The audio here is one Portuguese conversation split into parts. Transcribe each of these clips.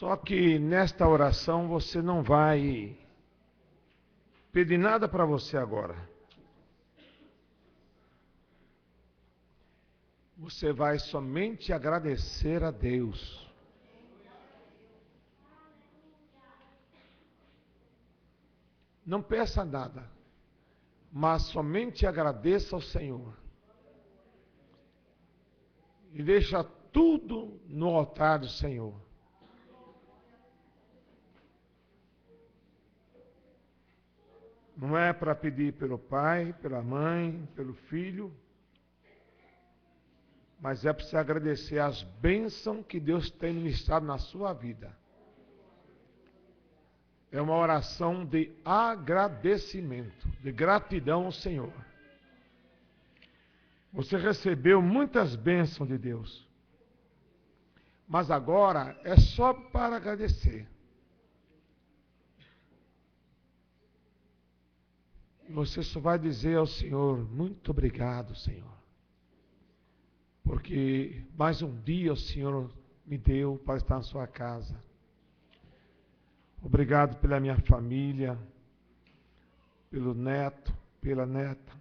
Só que nesta oração você não vai pedir nada para você agora. Você vai somente agradecer a Deus. Não peça nada, mas somente agradeça ao Senhor. E deixa tudo no altar do Senhor. Não é para pedir pelo pai, pela mãe, pelo filho, mas é para você agradecer as bênçãos que Deus tem ministrado na sua vida. É uma oração de agradecimento, de gratidão ao Senhor. Você recebeu muitas bênçãos de Deus, mas agora é só para agradecer. Você só vai dizer ao Senhor, muito obrigado, Senhor. Porque mais um dia o Senhor me deu para estar na sua casa. Obrigado pela minha família, pelo neto, pela neta,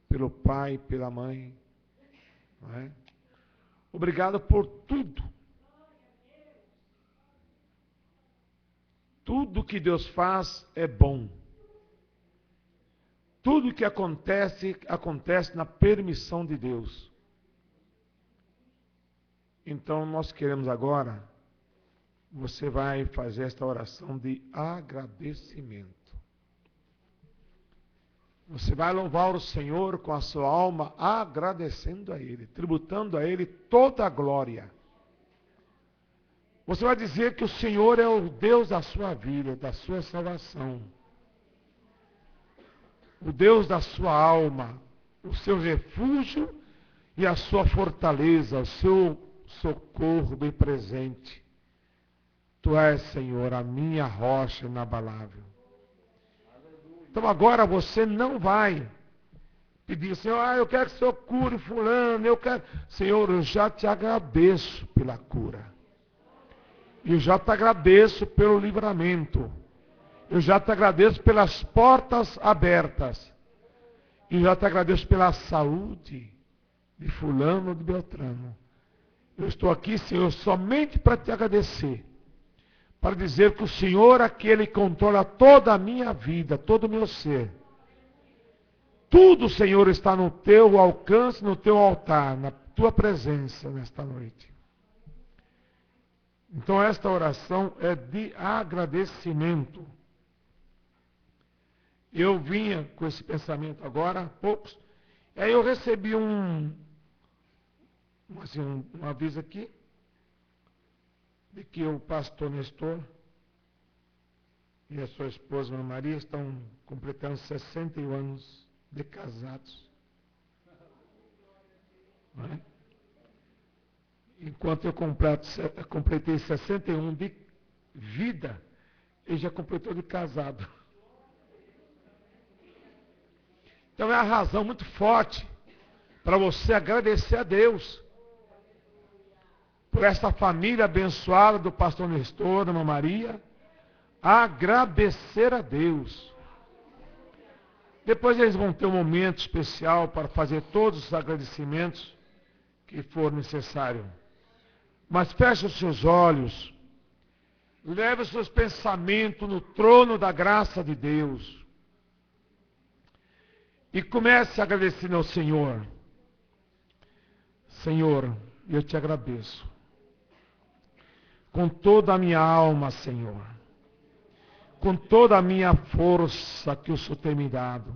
pelo pai, pela mãe. Não é? Obrigado por tudo. Tudo que Deus faz é bom. Tudo que acontece, acontece na permissão de Deus. Então nós queremos agora, você vai fazer esta oração de agradecimento. Você vai louvar o Senhor com a sua alma, agradecendo a Ele, tributando a Ele toda a glória. Você vai dizer que o Senhor é o Deus da sua vida, da sua salvação. O Deus da sua alma, o seu refúgio e a sua fortaleza, o seu socorro bem presente. Tu és, Senhor, a minha rocha inabalável. Então agora você não vai pedir, Senhor, eu quero que o Senhor cure fulano, Senhor, eu já te agradeço pela cura. Eu já te agradeço pelo livramento. Eu já te agradeço pelas portas abertas. Eu já te agradeço pela saúde de fulano ou de Beltrano. Eu estou aqui, Senhor, somente para te agradecer. Para dizer que o Senhor é aquele que controla toda a minha vida, todo o meu ser. Tudo, Senhor, está no teu alcance, no teu altar, na tua presença nesta noite. Então esta oração é de agradecimento. Eu vinha com esse pensamento agora, há poucos, e aí eu recebi um aviso aqui, de que o pastor Nestor e a sua esposa Ana Maria estão completando 61 anos de casados. Não é? Enquanto eu completei 61 de vida, ele já completou de casado. Então é a razão muito forte para você agradecer a Deus por esta família abençoada do pastor Nestor, da Ana Maria. Agradecer a Deus. Depois eles vão ter um momento especial para fazer todos os agradecimentos que for necessário. Mas feche os seus olhos, leve os seus pensamentos no trono da graça de Deus e comece a agradecer ao Senhor. Senhor, eu te agradeço com toda a minha alma, Senhor, com toda a minha força que o Senhor tem me dado,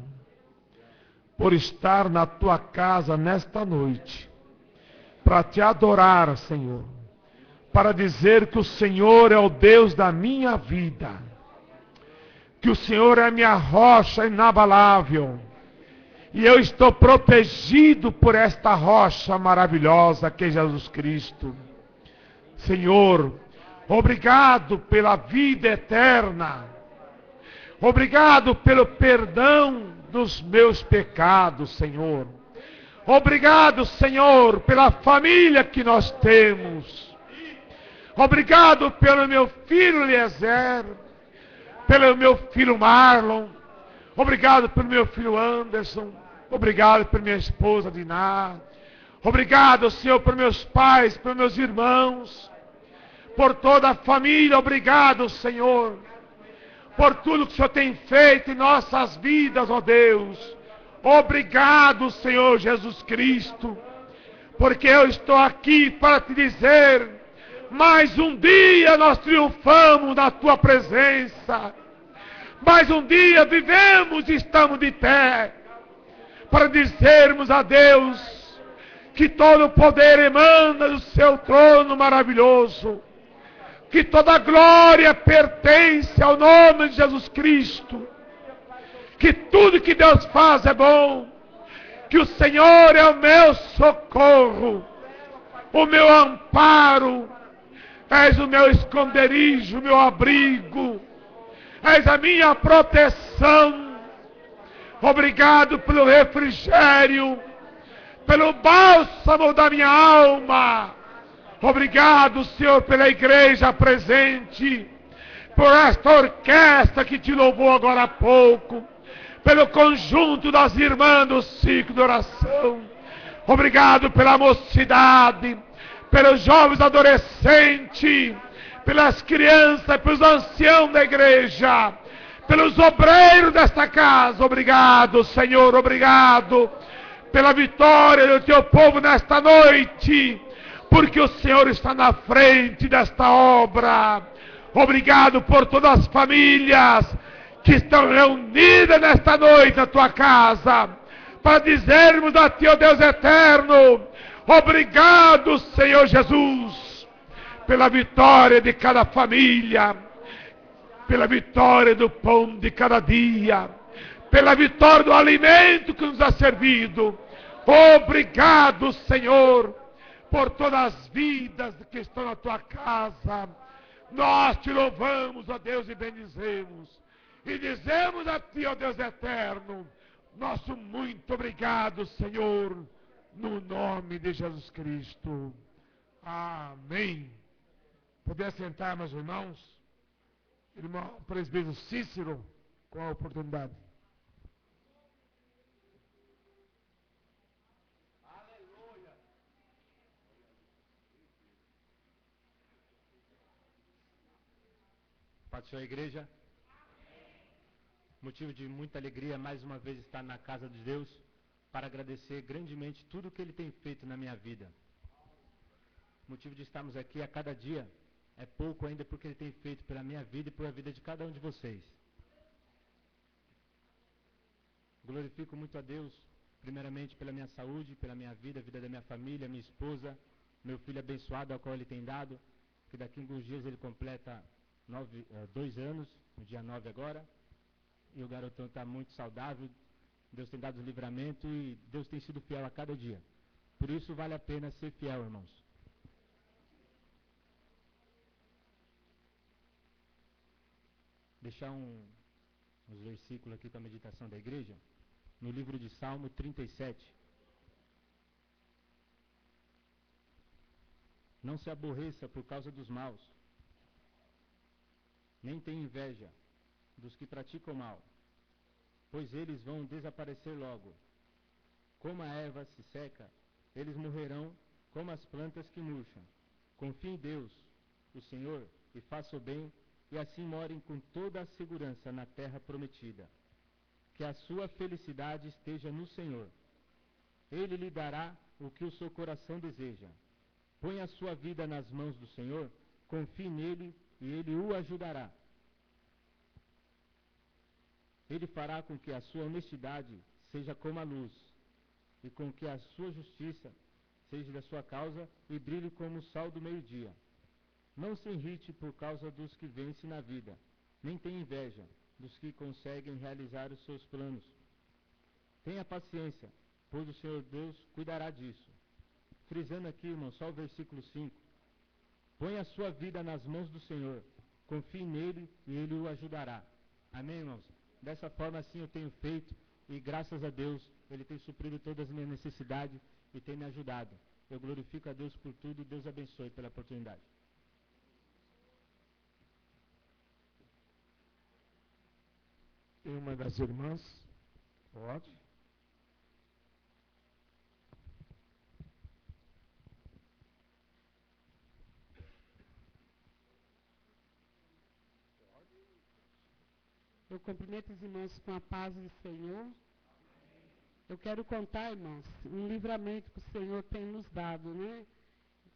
por estar na tua casa nesta noite, para te adorar, Senhor, para dizer que o Senhor é o Deus da minha vida, que o Senhor é a minha rocha inabalável, e eu estou protegido por esta rocha maravilhosa que é Jesus Cristo. Senhor, obrigado pela vida eterna, obrigado pelo perdão dos meus pecados, Senhor. Obrigado, Senhor, pela família que nós temos. Obrigado pelo meu filho Eliezer, pelo meu filho Marlon. Obrigado pelo meu filho Anderson. Obrigado por minha esposa Diná. Obrigado, Senhor, por meus pais, por meus irmãos, por toda a família. Obrigado, Senhor, por tudo que o Senhor tem feito em nossas vidas, ó Deus. Obrigado, Senhor Jesus Cristo, porque eu estou aqui para te dizer, mais um dia nós triunfamos na tua presença. Mais um dia vivemos e estamos de pé para dizermos a Deus que todo o poder emana do seu trono maravilhoso, que toda a glória pertence ao nome de Jesus Cristo, que tudo que Deus faz é bom, que o Senhor é o meu socorro, o meu amparo, és o meu esconderijo, o meu abrigo, és a minha proteção. Obrigado pelo refrigério, pelo bálsamo da minha alma. Obrigado, Senhor, pela igreja presente, por esta orquestra que te louvou agora há pouco, pelo conjunto das irmãs do ciclo de oração. Obrigado pela mocidade, pelos jovens adolescentes, pelas crianças, pelos anciãos da igreja, pelos obreiros desta casa. Obrigado, Senhor, obrigado pela vitória do teu povo nesta noite, porque o Senhor está na frente desta obra. Obrigado por todas as famílias que estão reunidas nesta noite na tua casa, para dizermos a ti, ó Deus eterno, obrigado, Senhor Jesus, pela vitória de cada família, pela vitória do pão de cada dia, pela vitória do alimento que nos é servido. Obrigado, Senhor, por todas as vidas que estão na tua casa. Nós te louvamos, ó Deus, e bendizemos. E dizemos a ti, ó Deus eterno, nosso muito obrigado, Senhor, no nome de Jesus Cristo. Amém. Poder sentar, meus irmãos? Irmão presbítero Cícero, com a oportunidade. Paz do Senhor, igreja. Motivo de muita alegria mais uma vez estar na casa de Deus para agradecer grandemente tudo o que Ele tem feito na minha vida. Motivo de estarmos aqui a cada dia é pouco ainda porque Ele tem feito pela minha vida e pela vida de cada um de vocês. Glorifico muito a Deus, primeiramente pela minha saúde, pela minha vida, a vida da minha família, minha esposa, meu filho abençoado ao qual Ele tem dado, que daqui a alguns dias ele completa 2 anos, no dia 9 agora, e o garotão está muito saudável. Deus tem dado livramento e Deus tem sido fiel a cada dia. Por isso vale a pena ser fiel, irmãos. Deixar uns versículos aqui para a meditação da igreja, no livro de Salmo 37. Não se aborreça por causa dos maus, nem tenha inveja dos que praticam mal, pois eles vão desaparecer logo. Como a erva se seca, eles morrerão como as plantas que murcham. Confie em Deus, o Senhor, e faça o bem, e assim morem com toda a segurança na terra prometida. Que a sua felicidade esteja no Senhor. Ele lhe dará o que o seu coração deseja. Ponha a sua vida nas mãos do Senhor, confie nele e ele o ajudará. Ele fará com que a sua honestidade seja como a luz, e com que a sua justiça seja da sua causa e brilhe como o sol do meio-dia. Não se irrite por causa dos que vencem na vida, nem tenha inveja dos que conseguem realizar os seus planos. Tenha paciência, pois o Senhor Deus cuidará disso. Frisando aqui, irmão, só o versículo 5. Põe a sua vida nas mãos do Senhor, confie nele e ele o ajudará. Amém, irmãos? Dessa forma, assim eu tenho feito, e graças a Deus, ele tem suprido todas as minhas necessidades e tem me ajudado. Eu glorifico a Deus por tudo e Deus abençoe pela oportunidade. Tem uma das irmãs? Pode. Eu cumprimento os irmãos com a paz do Senhor. Eu quero contar, irmãos, um livramento que o Senhor tem nos dado, né?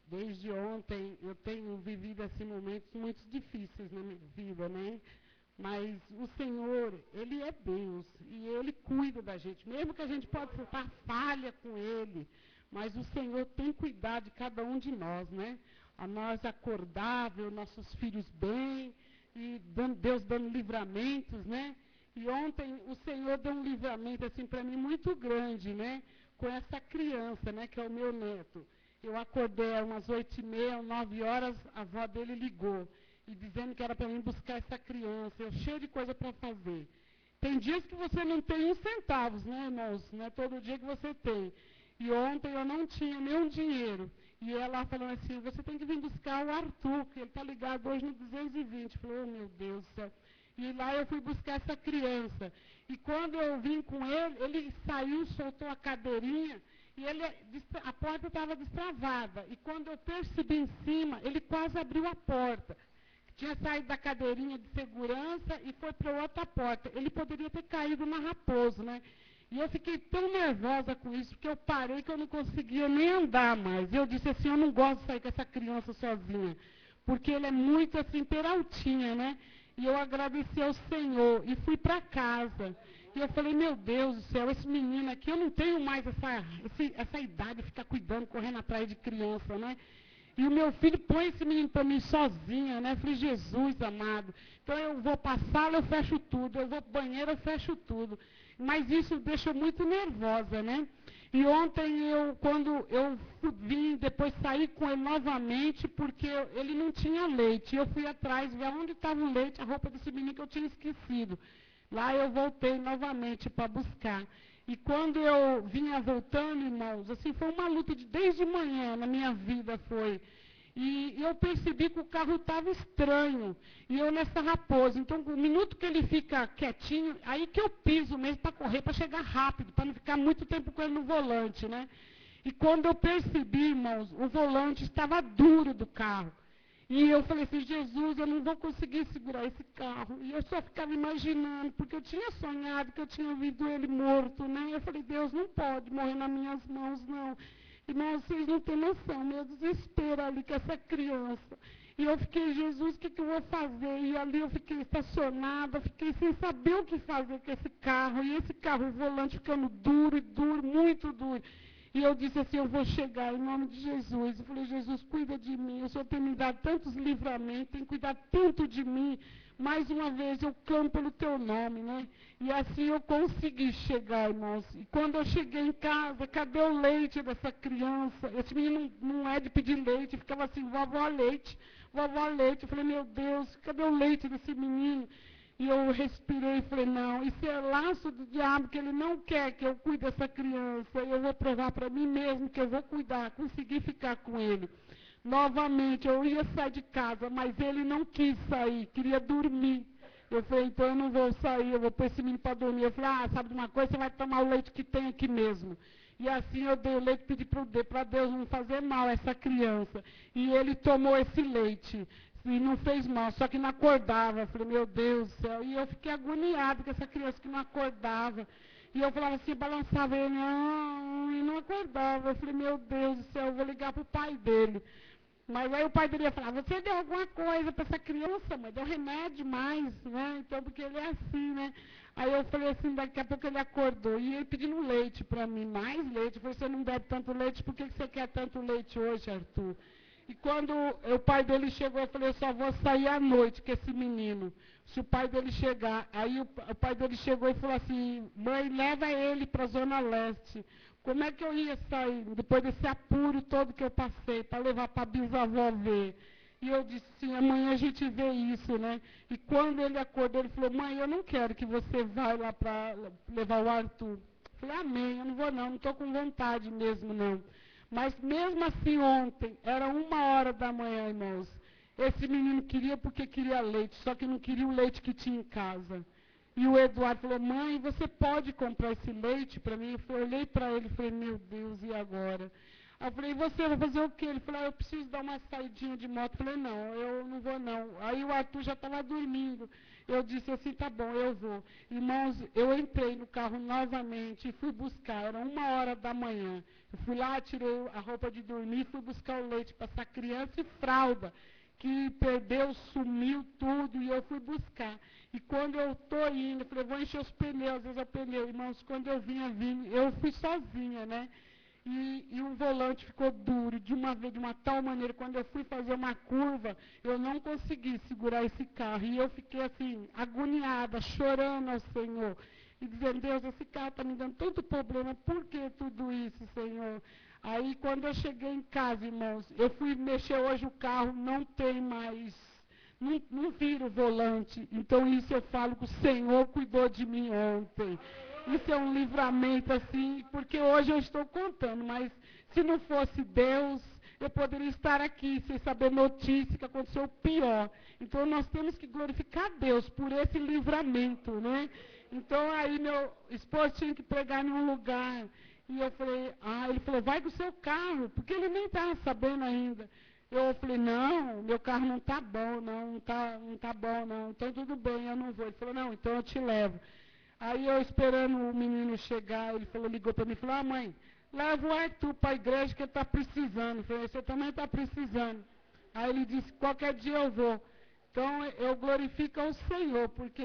Desde ontem eu tenho vivido assim momentos muito difíceis na minha vida, né? Mas o Senhor, Ele é Deus e Ele cuida da gente, mesmo que a gente possa estar falha com Ele, mas o Senhor tem cuidado de cada um de nós, né? A nós acordar, ver nossos filhos bem, e Deus dando livramentos, né? E ontem o Senhor deu um livramento assim para mim muito grande, né? Com essa criança, né? Que é o meu neto. Eu acordei umas 8h30, 9h, a avó dele ligou. E dizendo que era para mim buscar essa criança. Eu cheio de coisa para fazer. Tem dias que você não tem uns centavos, né, irmãos? Não é todo dia que você tem. E ontem eu não tinha nenhum dinheiro. E ela falando assim, você tem que vir buscar o Arthur, que ele está ligado hoje no 220. Eu falei, oh meu Deus do céu. E lá eu fui buscar essa criança. E quando eu vim com ele, ele saiu, soltou a cadeirinha, e a porta estava destravada. E quando eu percebi em cima, ele quase abriu a porta. Tinha saído da cadeirinha de segurança e foi para outra porta. Ele poderia ter caído na Raposo, né? E eu fiquei tão nervosa com isso, porque eu parei que eu não conseguia nem andar mais. Eu disse assim, eu não gosto de sair com essa criança sozinha, porque ele é muito assim, peraltinha, né? E eu agradeci ao Senhor e fui para casa. E eu falei, meu Deus do céu, esse menino aqui, eu não tenho mais essa idade de ficar cuidando, correndo atrás de criança, né? E o meu filho põe esse menino para mim sozinha, né? Eu falei, Jesus amado. Então eu vou para a sala, eu fecho tudo. Eu vou para o banheiro, eu fecho tudo. Mas isso me deixou muito nervosa, né? E ontem, quando eu vim, depois saí com ele novamente, porque ele não tinha leite. Eu fui atrás, ver onde estava o leite, a roupa desse menino que eu tinha esquecido. Lá eu voltei novamente para buscar. E quando eu vinha voltando, irmãos, assim, foi uma luta desde manhã na minha vida, foi. E eu percebi que o carro estava estranho. E eu nessa Raposa. Então, o minuto que ele fica quietinho, aí que eu piso mesmo para correr, para chegar rápido, para não ficar muito tempo com ele no volante, né? E quando eu percebi, irmãos, o volante estava duro do carro. E eu falei assim, Jesus, eu não vou conseguir segurar esse carro. E eu só ficava imaginando, porque eu tinha sonhado que eu tinha ouvido ele morto, né? Eu falei, Deus, não pode morrer nas minhas mãos, não. Irmãos, vocês não têm noção, meu desespero ali com essa criança. E eu fiquei, Jesus, o que eu vou fazer? E ali eu fiquei estacionada, fiquei sem saber o que fazer com esse carro. E esse carro, o volante ficando duro, muito duro. E eu disse assim, eu vou chegar em nome de Jesus. Eu falei, Jesus, cuida de mim. O Senhor tem me dado tantos livramentos, tem cuidado tanto de mim. Mais uma vez eu clamo pelo teu nome, né? E assim eu consegui chegar, irmãos. E quando eu cheguei em casa, cadê o leite dessa criança? Esse menino não é de pedir leite, ficava assim, vovó leite, vovó leite. Eu falei, meu Deus, cadê o leite desse menino? E eu respirei e falei, não, isso é laço do diabo, que ele não quer que eu cuide dessa criança. E eu vou provar para mim mesmo que eu vou cuidar, conseguir ficar com ele. Novamente, eu ia sair de casa, mas ele não quis sair, queria dormir. Eu falei, então eu não vou sair, eu vou pôr esse menino para dormir. Eu falei, sabe de uma coisa, você vai tomar o leite que tem aqui mesmo. E assim eu dei o leite, pedi para Deus não fazer mal a essa criança. E ele tomou esse leite. E não fez mal, só que não acordava. Eu falei, meu Deus do céu. E eu fiquei agoniado com essa criança que não acordava. E eu falava assim, balançava ele, e não acordava. Eu falei, meu Deus do céu, eu vou ligar para o pai dele. Mas aí o pai dele ia falar, você deu alguma coisa para essa criança, mãe? Deu remédio mais, né? Então, porque ele é assim, né? Aí eu falei assim, daqui a pouco ele acordou. E ele pedindo leite para mim, mais leite. Eu falei, você não bebe tanto leite, por que você quer tanto leite hoje, Arthur? E quando o pai dele chegou, eu falei, eu só vou sair à noite com esse menino. Se o pai dele chegar. Aí o pai dele chegou e falou assim, mãe, leva ele para a Zona Leste. Como é que eu ia sair, depois desse apuro todo que eu passei, para levar para a bisavó ver? E eu disse assim, amanhã a gente vê isso, né? E quando ele acordou, ele falou, mãe, eu não quero que você vá lá para levar o Arthur. Eu falei, amém, eu não vou não estou com vontade mesmo não. Mas mesmo assim ontem, era 1h da manhã, irmãos. Esse menino queria porque queria leite, só que não queria o leite que tinha em casa. E o Eduardo falou, mãe, você pode comprar esse leite para mim? Eu olhei para ele e falei, meu Deus, e agora? Aí eu falei, você vai fazer o quê? Ele falou, eu preciso dar uma saidinha de moto. Eu falei, não, eu não vou não. Aí o Arthur já estava dormindo. Eu disse assim, tá bom, eu vou. Irmãos, eu entrei no carro novamente e fui buscar, era 1h da manhã. Eu fui lá, tirei a roupa de dormir, fui buscar o leite para essa criança e fralda, que perdeu, sumiu tudo, e eu fui buscar. E quando eu estou indo, eu falei, vou encher os pneus, às vezes eu pneu. Irmãos, quando eu vinha vindo, eu fui sozinha, né? E o volante ficou duro, de uma tal maneira, quando eu fui fazer uma curva, eu não consegui segurar esse carro. E eu fiquei assim, agoniada, chorando ao Senhor. E dizendo, Deus, esse carro está me dando tanto problema, por que tudo isso, Senhor? Aí quando eu cheguei em casa, irmãos, eu fui mexer hoje o carro, não tem mais, não vira o volante. Então isso eu falo que o Senhor cuidou de mim ontem. Isso é um livramento assim, porque hoje eu estou contando, mas se não fosse Deus, eu poderia estar aqui sem saber notícia que aconteceu o pior. Então nós temos que glorificar Deus por esse livramento, né? Então aí meu esposo tinha que pregar em um lugar. E eu falei, ele falou, vai com o seu carro, porque ele nem estava sabendo ainda. Eu falei, não, meu carro não está bom, não tá bom, não. Então tudo bem, eu não vou. Ele falou, não, então eu te levo. Aí eu esperando o menino chegar, ele ligou para mim e falou, mãe, leva o Arthur para a igreja que ele está precisando. Eu falei, você também está precisando. Aí ele disse, qualquer dia eu vou. Então eu glorifico ao Senhor, porque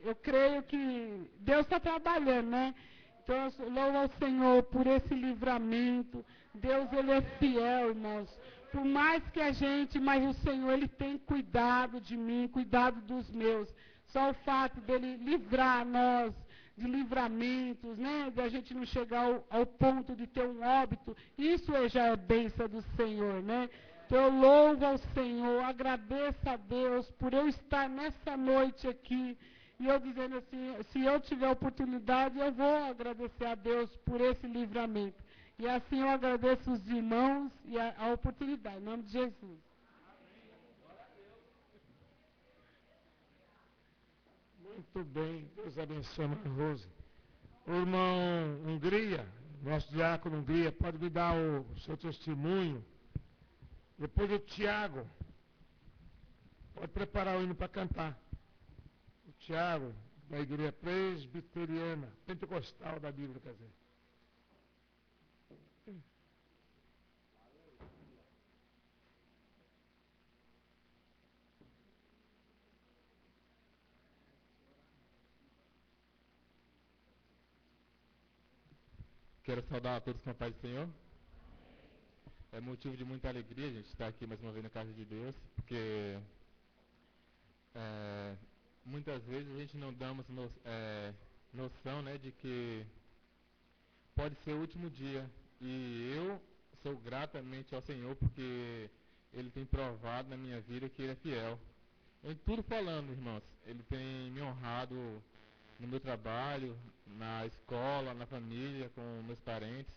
eu creio que Deus está trabalhando, né? Então eu louvo ao Senhor por esse livramento. Deus, Ele é fiel, irmãos. Por mais que mas o Senhor, Ele tem cuidado de mim, cuidado dos meus. Só o fato dele livrar nós de livramentos, né? De a gente não chegar ao ponto de ter um óbito, isso já é bênção do Senhor, né? Então eu louvo ao Senhor, agradeço a Deus por eu estar nessa noite aqui, e eu dizendo assim, se eu tiver oportunidade, eu vou agradecer a Deus por esse livramento. E assim eu agradeço os irmãos e a oportunidade, em nome de Jesus. Muito bem, Deus abençoe a Rose. O irmão Hungria, nosso diácono Hungria, pode me dar o seu testemunho? Depois o Tiago, pode preparar o hino para cantar. O Tiago, da igreja presbiteriana, pentecostal da Bíblia, quer dizer. Quero saudar a todos com a paz do Senhor. É motivo de muita alegria a gente estar aqui mais uma vez na casa de Deus, porque muitas vezes a gente não damos noção, né, de que pode ser o último dia. E eu sou gratamente ao Senhor porque Ele tem provado na minha vida que Ele é fiel. Em tudo falando, irmãos, Ele tem me honrado no meu trabalho, na escola, na família, com meus parentes,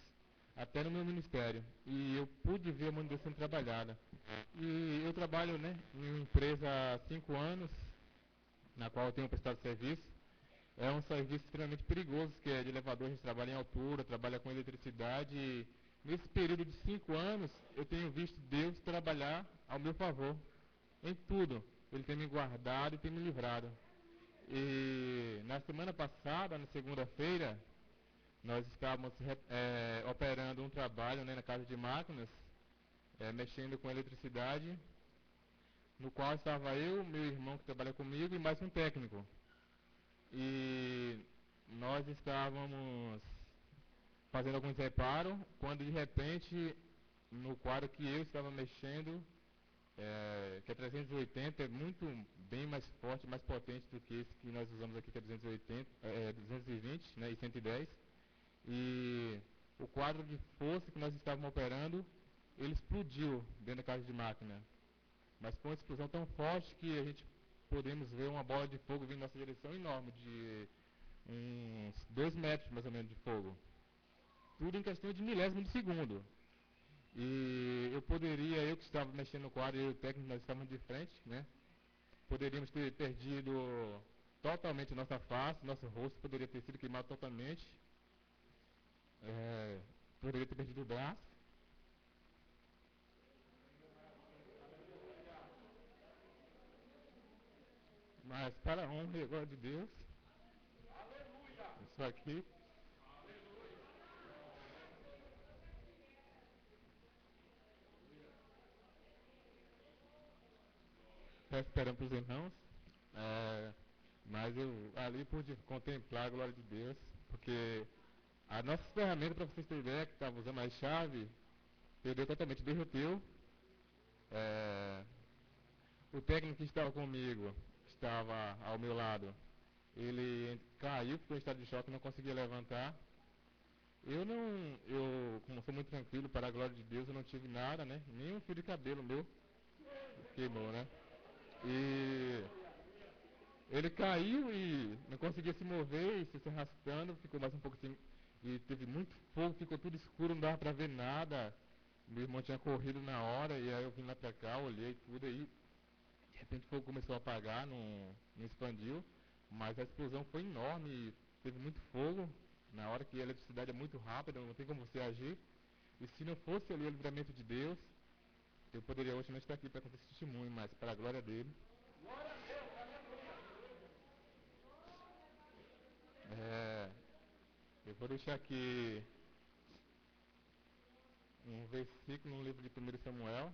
até no meu ministério. E eu pude ver a mão de Deus sendo trabalhada. E eu trabalho, né, em uma empresa há 5 anos, na qual eu tenho prestado serviço. É um serviço extremamente perigoso, que é de elevador, a gente trabalha em altura, trabalha com eletricidade. E nesse período de 5 anos, eu tenho visto Deus trabalhar ao meu favor, em tudo. Ele tem me guardado e tem me livrado. E na semana passada, na segunda-feira, nós estávamos operando um trabalho, né, na casa de máquinas, mexendo com eletricidade, no qual estava eu, meu irmão que trabalha comigo e mais um técnico. E nós estávamos fazendo alguns reparos, quando de repente, no quadro que eu estava mexendo, que é 380, é muito bem mais forte, mais potente do que esse que nós usamos aqui, que é 220, né, e 110. E o quadro de força que nós estávamos operando, ele explodiu dentro da casa de máquina. Mas com uma explosão tão forte que a gente podemos ver uma bola de fogo vindo em nossa direção enorme, de uns 2 metros mais ou menos de fogo. Tudo em questão de milésimo de segundo. E eu que estava mexendo no quadro, e o técnico, nós estávamos de frente, né? Poderíamos ter perdido totalmente nossa face, nosso rosto poderia ter sido queimado totalmente, poderia ter perdido o braço. Mas para a honra e a glória de Deus, isso aqui está esperando para os irmãos, mas eu ali pude contemplar a glória de Deus, porque a nossa ferramenta, para vocês terem ideia, que estava usando a chave, perdeu totalmente, derreteu. O técnico que estava comigo, estava ao meu lado, ele caiu, ficou em estado de choque, não conseguia levantar. Como sou muito tranquilo, para a glória de Deus, eu não tive nada, né? Nem um fio de cabelo meu queimou, né? E ele caiu e não conseguia se mover e se arrastando, ficou mais um pouco assim, e teve muito fogo, ficou tudo escuro, não dava para ver nada. Meu irmão tinha corrido na hora, e aí eu vim lá pra cá, olhei tudo aí. De repente o fogo começou a apagar, não expandiu, mas a explosão foi enorme, e teve muito fogo. Na hora que a eletricidade é muito rápida, não tem como você agir. E se não fosse ali o livramento de Deus, eu poderia hoje não estar aqui para contar esse testemunho, mas para a glória dele. Eu vou deixar aqui um versículo no livro de 1 Samuel,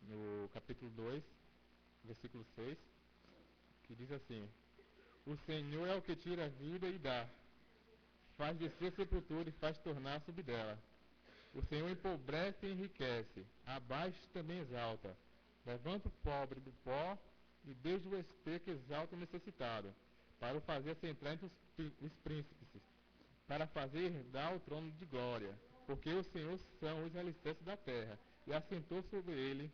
no capítulo 2, versículo 6, que diz assim: O Senhor é o que tira a vida e dá, faz descer a sepultura e faz tornar a subir dela. O Senhor empobrece e enriquece, abaixa e também exalta. Levanta o pobre do pó e desde o esterco exalta o necessitado, para o fazer assentar entre os príncipes, para fazer herdar o trono de glória. Porque o Senhor são os alicerces da terra, e assentou sobre ele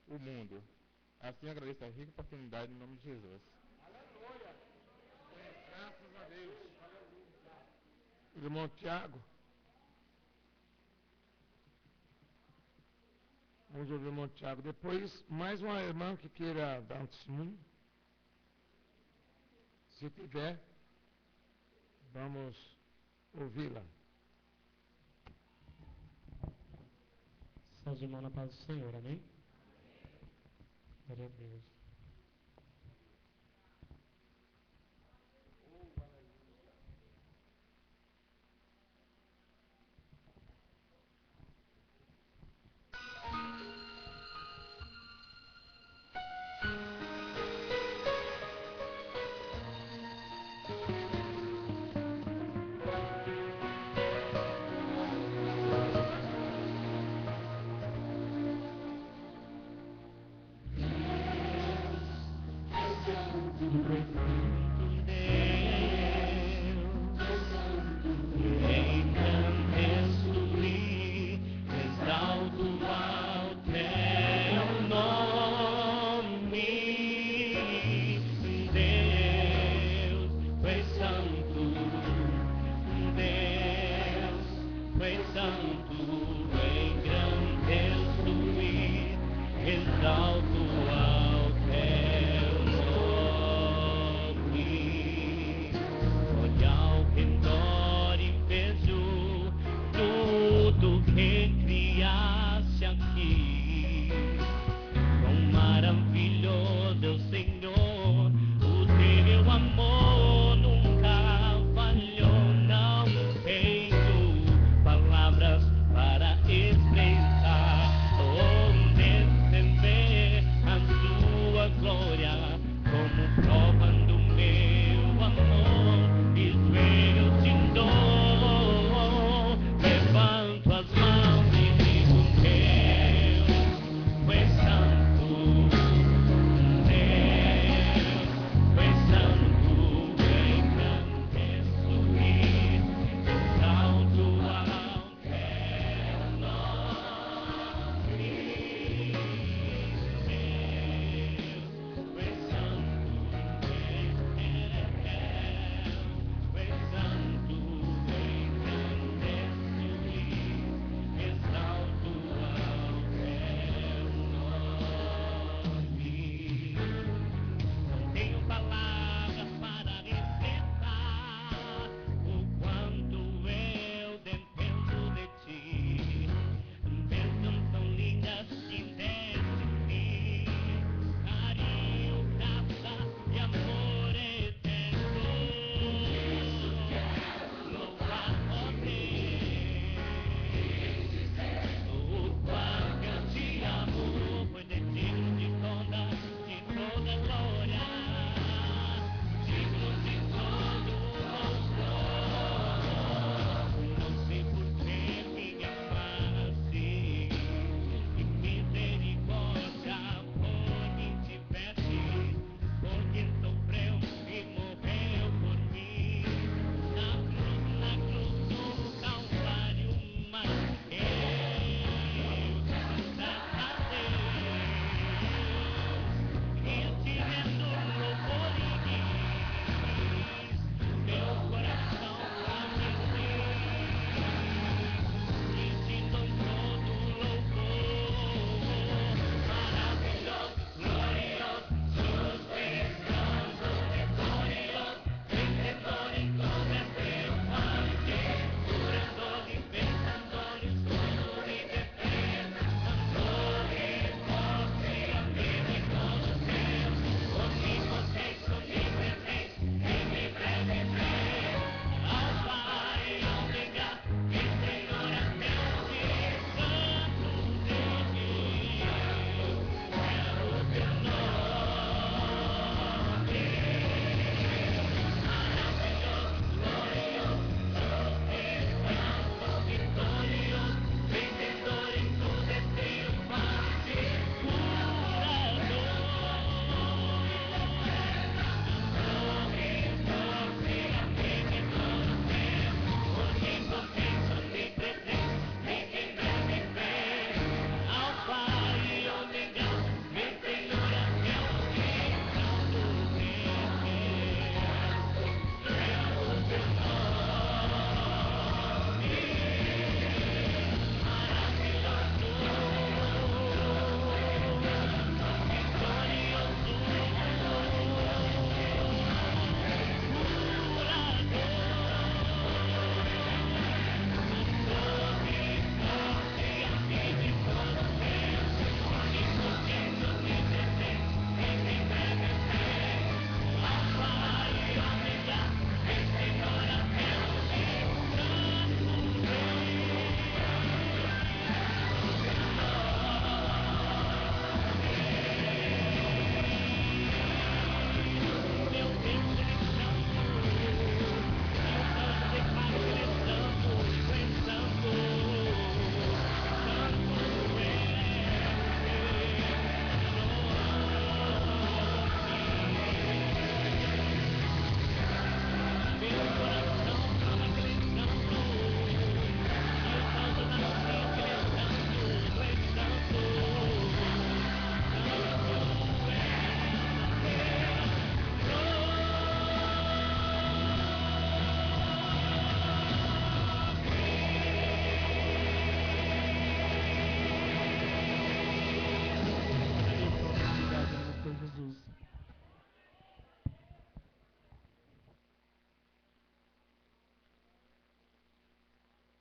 o mundo. Assim agradeço a rica oportunidade em nome de Jesus. Aleluia! Graças a Deus. Irmão Tiago. Vamos ouvir o irmão Tiago. Depois, mais uma irmã que queira dar um testemunho. Se tiver, vamos ouvi-la. São os irmãos na paz do Senhor, amém? Glória a Deus. Exalto ao teu nome.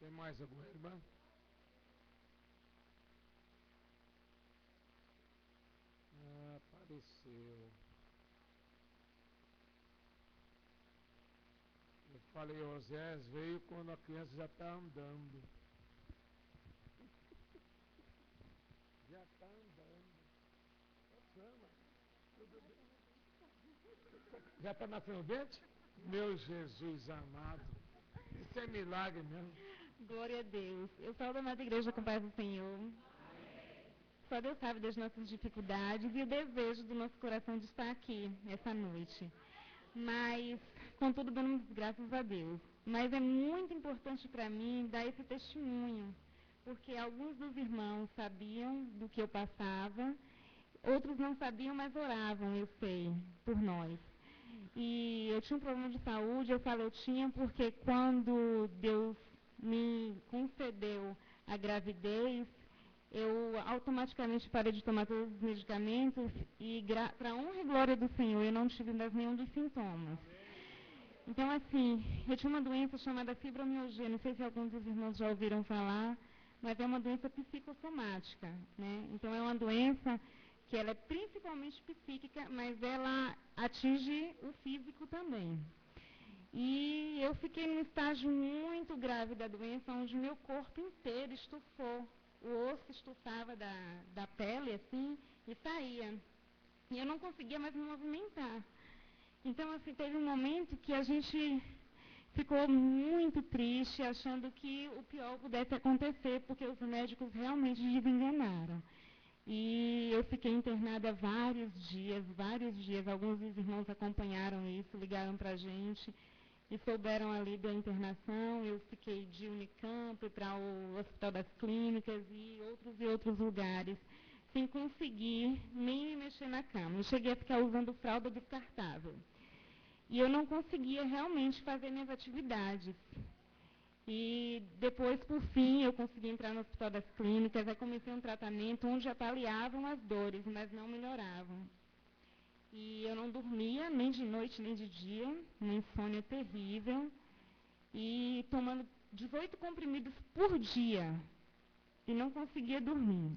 Tem mais alguma irmã? Apareceu. Eu falei, Osés veio quando a criança já está andando. Já está andando. Tudo bem? Já está nascendo dente? Meu Jesus amado. Isso é milagre mesmo. Glória a Deus. Eu saio da nossa igreja com paz do Senhor. Só Deus sabe das nossas dificuldades e o desejo do nosso coração de estar aqui essa noite. Mas, contudo, damos graças a Deus. Mas é muito importante para mim dar esse testemunho, porque alguns dos irmãos sabiam do que eu passava, outros não sabiam, mas oravam, eu sei, por nós. E eu tinha um problema de saúde, eu falo eu tinha porque quando Deus me concedeu a gravidez, eu automaticamente parei de tomar todos os medicamentos e, para honra e glória do Senhor, eu não tive mais nenhum dos sintomas. Então, assim, eu tinha uma doença chamada fibromialgia, não sei se alguns dos irmãos já ouviram falar, mas é uma doença psicossomática, né? Então, é uma doença que ela é principalmente psíquica, mas ela atinge o físico também. E eu fiquei num estágio muito grave da doença, onde meu corpo inteiro estufou. O osso estufava da pele, assim, e saía. E eu não conseguia mais me movimentar. Então, assim, teve um momento que a gente ficou muito triste, achando que o pior pudesse acontecer, porque os médicos realmente desenganaram. E eu fiquei internada vários dias. Alguns dos irmãos acompanharam isso, ligaram para a gente e souberam ali da internação. Eu fiquei de Unicamp para o Hospital das Clínicas e outros lugares, sem conseguir nem me mexer na cama. Eu cheguei a ficar usando fralda descartável. E eu não conseguia realmente fazer minhas atividades. E depois, por fim, eu consegui entrar no Hospital das Clínicas, aí comecei um tratamento onde paliavam as dores, mas não melhoravam. E eu não dormia nem de noite nem de dia, uma insônia terrível, e tomando 18 comprimidos por dia, e não conseguia dormir.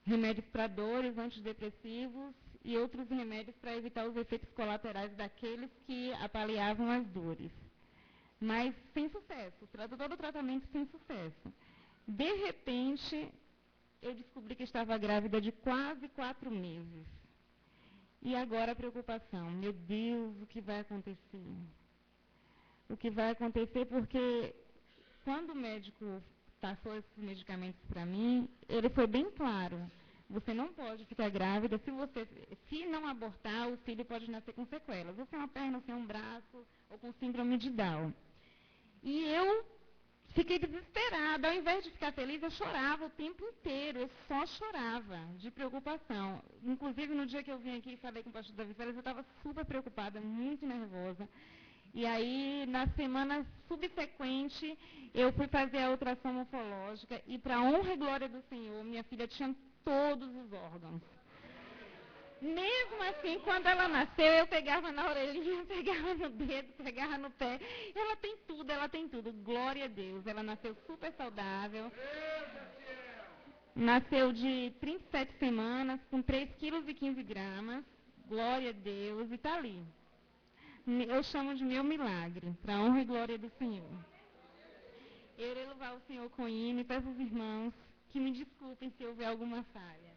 Remédios para dores, antidepressivos e outros remédios para evitar os efeitos colaterais daqueles que paliavam as dores. Mas sem sucesso, todo o tratamento sem sucesso. De repente, eu descobri que estava grávida de quase 4 meses. E agora a preocupação, meu Deus, o que vai acontecer? O que vai acontecer porque quando o médico passou esses medicamentos para mim, ele foi bem claro. Você não pode ficar grávida, se não abortar, o filho pode nascer com sequelas, ou sem uma perna, ou sem um braço, ou com síndrome de Down. E eu fiquei desesperada. Ao invés de ficar feliz, eu chorava o tempo inteiro. Eu só chorava de preocupação. Inclusive, no dia que eu vim aqui e falei com o pastor Davi Félix, eu estava super preocupada, muito nervosa. E aí, na semana subsequente, eu fui fazer a ultrassom morfológica e, para a honra e glória do Senhor, minha filha tinha todos os órgãos. Mesmo assim, quando ela nasceu, eu pegava na orelhinha, pegava no dedo, pegava no pé. Ela tem tudo. Glória a Deus. Ela nasceu super saudável. Nasceu de 37 semanas, com 3,15 kg. Glória a Deus. E está ali. Eu chamo de meu milagre, para a honra e glória do Senhor. Eu irei louvar o Senhor com hino e peço aos irmãos que me desculpem se houver alguma falha.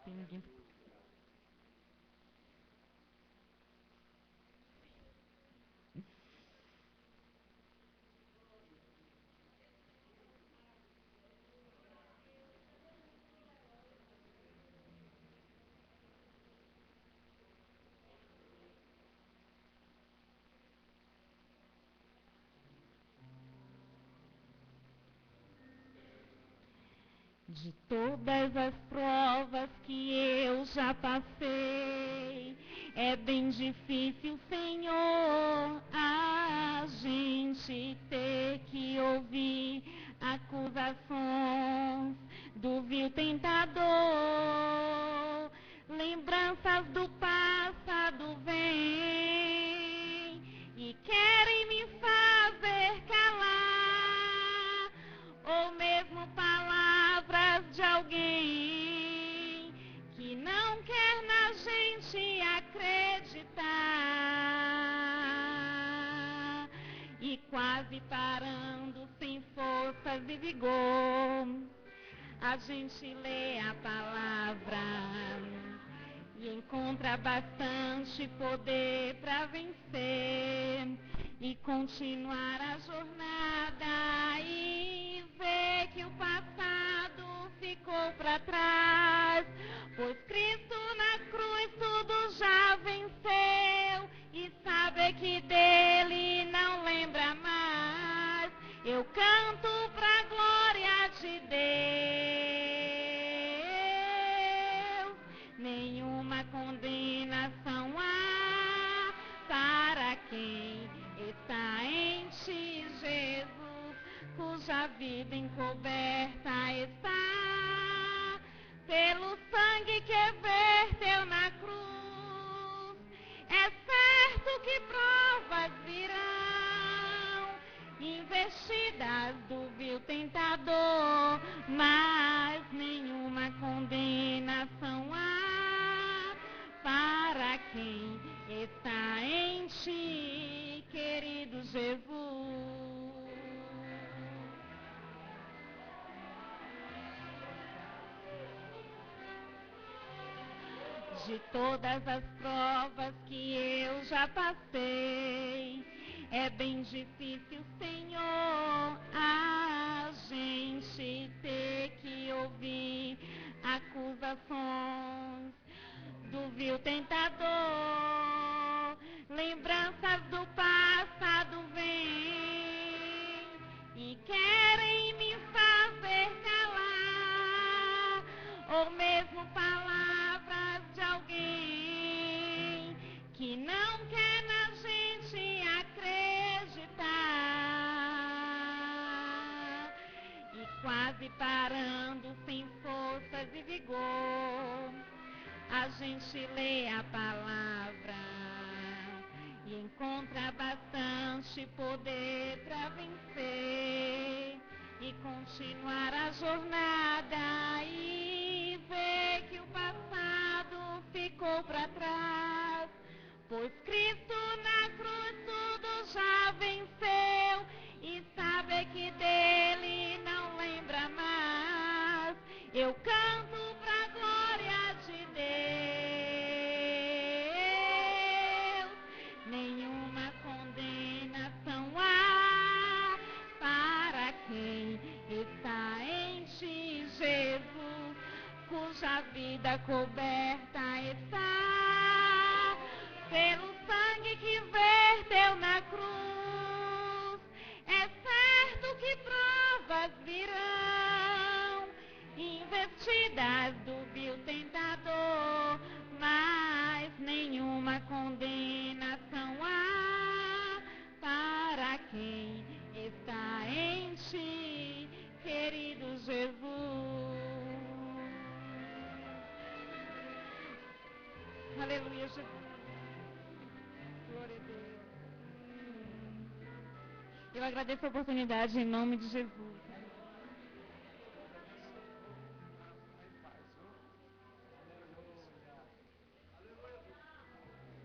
Tem ninguém. De todas as provas que eu já passei, é bem difícil, Senhor, a gente ter que ouvir acusações do vil tentador. Lembranças do passado vêm de alguém que não quer na gente acreditar. E quase parando, sem forças e vigor, a gente lê a palavra e encontra bastante poder para vencer e continuar a jornada e ver que o passado ficou para trás, pois Cristo na cruz tudo já venceu e sabe que dele não lembra mais. Eu canto pra glória de Deus, nenhuma condenação há para quem está em ti, Jesus, cuja vida encoberta está pelo sangue que verteu na cruz. É certo que provas virão, investidas do vil tentador, mas nenhuma condenação há para quem está em ti, querido Jesus. De todas as provas que eu já passei, é bem difícil, Senhor, a gente ter que ouvir acusações do vil tentador. Lembranças do passado vêm e querem me fazer calar, ou mesmo palavras de alguém que não quer na gente acreditar. E quase parando, sem forças e vigor, a gente lê a palavra e encontra bastante poder para vencer e continuar a jornada e ver que o passado ficou para trás, pois Cristo na cruz tudo já venceu e sabe que dele não lembra mais. Eu canto pra glória de Deus, nenhuma condenação há para quem está em ti, Jesus, cuja vida coberta está pelo sangue que verteu na cruz. É certo que provas virão, investidas do vil tentador, mas nenhuma condenação há para quem está em ti, querido Jesus. Aleluia, Jesus. Glória a Deus. Eu agradeço a oportunidade em nome de Jesus.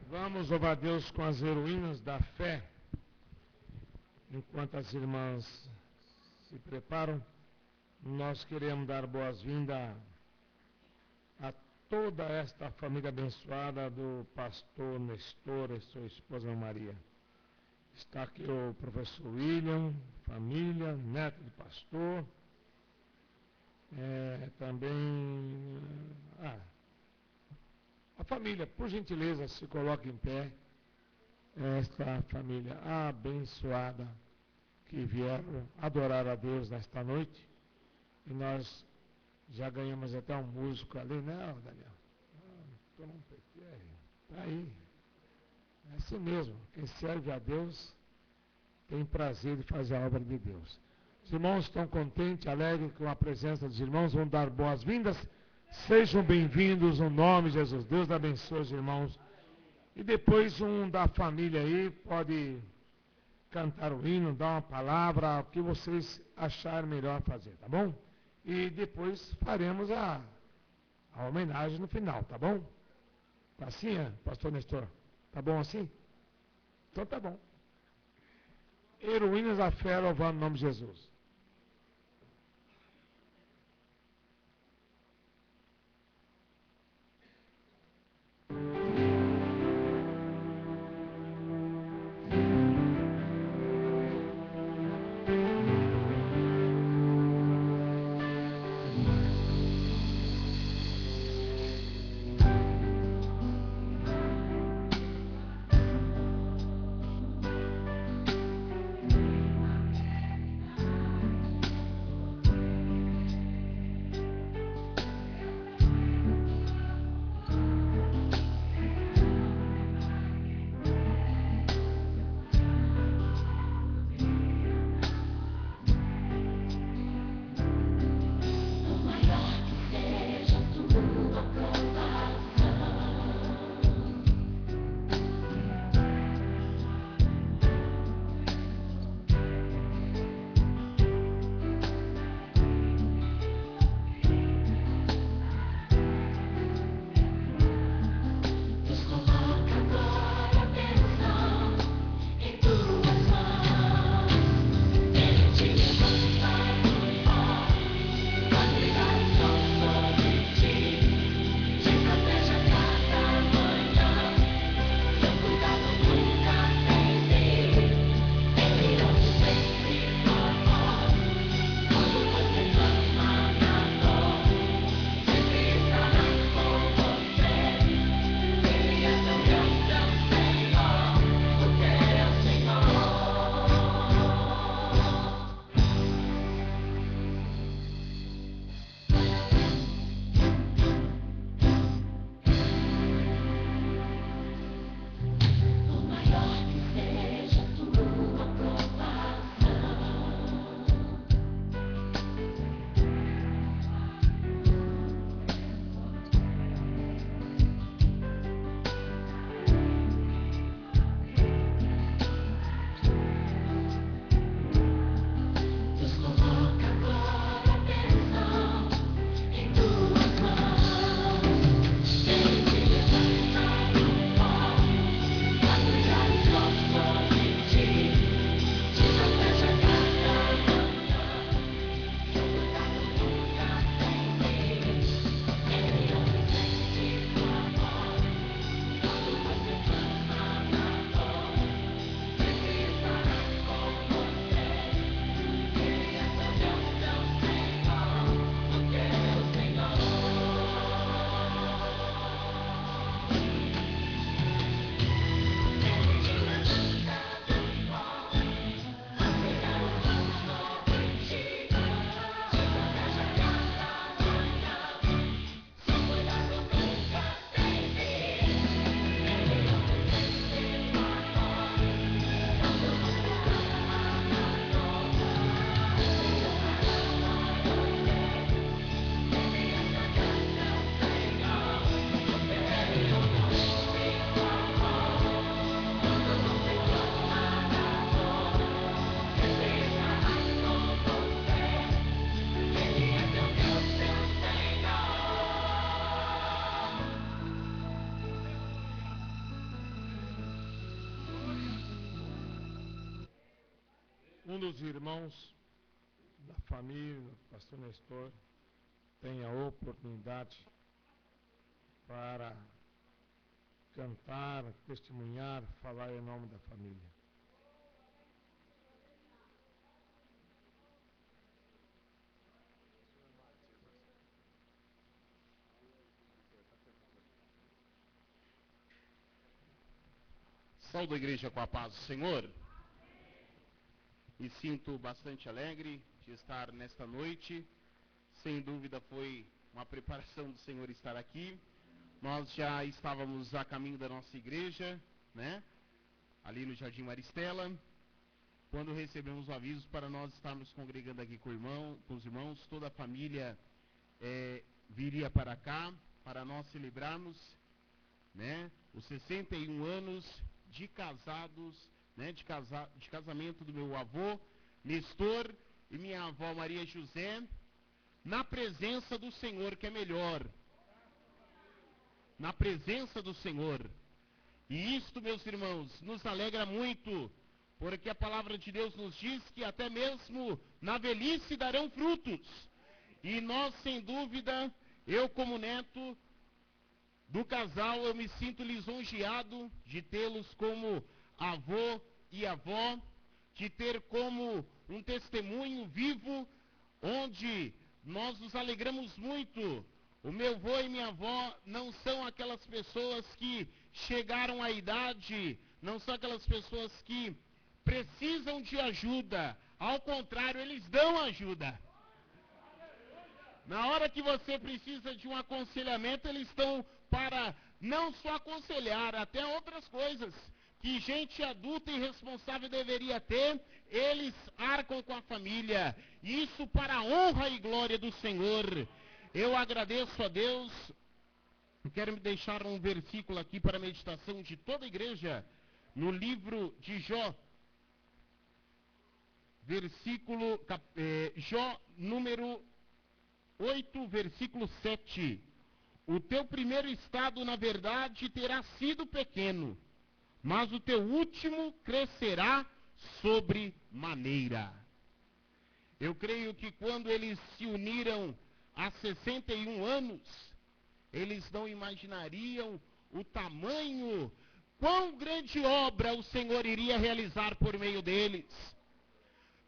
Vamos louvar a Deus com as heroínas da fé. Enquanto as irmãs se preparam, nós queremos dar boas-vindas a toda esta família abençoada do pastor Nestor e sua esposa Maria. Está aqui o professor William, família, neto do pastor. Também a família, por gentileza, se coloque em pé. Esta família abençoada que vieram adorar a Deus nesta noite. E nós já ganhamos até um músico ali, né, Daniel? Estou num PTR. Está aí. É assim mesmo. Quem serve a Deus tem prazer de fazer a obra de Deus. Os irmãos estão contentes, alegres com a presença dos irmãos. Vão dar boas-vindas. Sejam bem-vindos no nome de Jesus. Deus abençoe os irmãos. E depois um da família aí pode cantar o hino, dar uma palavra, o que vocês acharem melhor fazer, tá bom? e depois faremos a homenagem no final, tá bom? Tá assim, pastor Nestor? Tá bom assim? Então tá bom. Heroínas da fé, louvando o nome de Jesus. Um dos irmãos da família, o pastor Nestor, tem a oportunidade para cantar, testemunhar, falar em nome da família. Saúdo a igreja com a paz do Senhor. Me sinto bastante alegre de estar nesta noite. Sem dúvida foi uma preparação do Senhor estar aqui. Nós já estávamos a caminho da nossa igreja, né? Ali no Jardim Maristela, quando recebemos o aviso para nós estarmos congregando aqui com os irmãos. Toda a família viria para cá, para nós celebrarmos, né, os 61 anos de casados, né, de casamento do meu avô Nestor e minha avó Maria José, na presença do Senhor, que é melhor. Na presença do Senhor. E isto, meus irmãos, nos alegra muito, porque a palavra de Deus nos diz que até mesmo na velhice darão frutos. E nós, sem dúvida, eu como neto do casal, eu me sinto lisonjeado de tê-los como avô e avó, de ter como um testemunho vivo, onde nós nos alegramos muito. O meu avô e minha avó não são aquelas pessoas que chegaram à idade, não são aquelas pessoas que precisam de ajuda. Ao contrário, eles dão ajuda. Na hora que você precisa de um aconselhamento, eles estão para não só aconselhar, até outras coisas que gente adulta e responsável deveria ter, eles arcam com a família. Isso para a honra e glória do Senhor. Eu agradeço a Deus. Quero me deixar um versículo aqui para a meditação de toda a igreja, no livro de Jó, Jó número 8, versículo 7. O teu primeiro estado, na verdade, terá sido pequeno, mas o teu último crescerá sobremaneira. Eu creio que quando eles se uniram há 61 anos, eles não imaginariam o tamanho, quão grande obra o Senhor iria realizar por meio deles.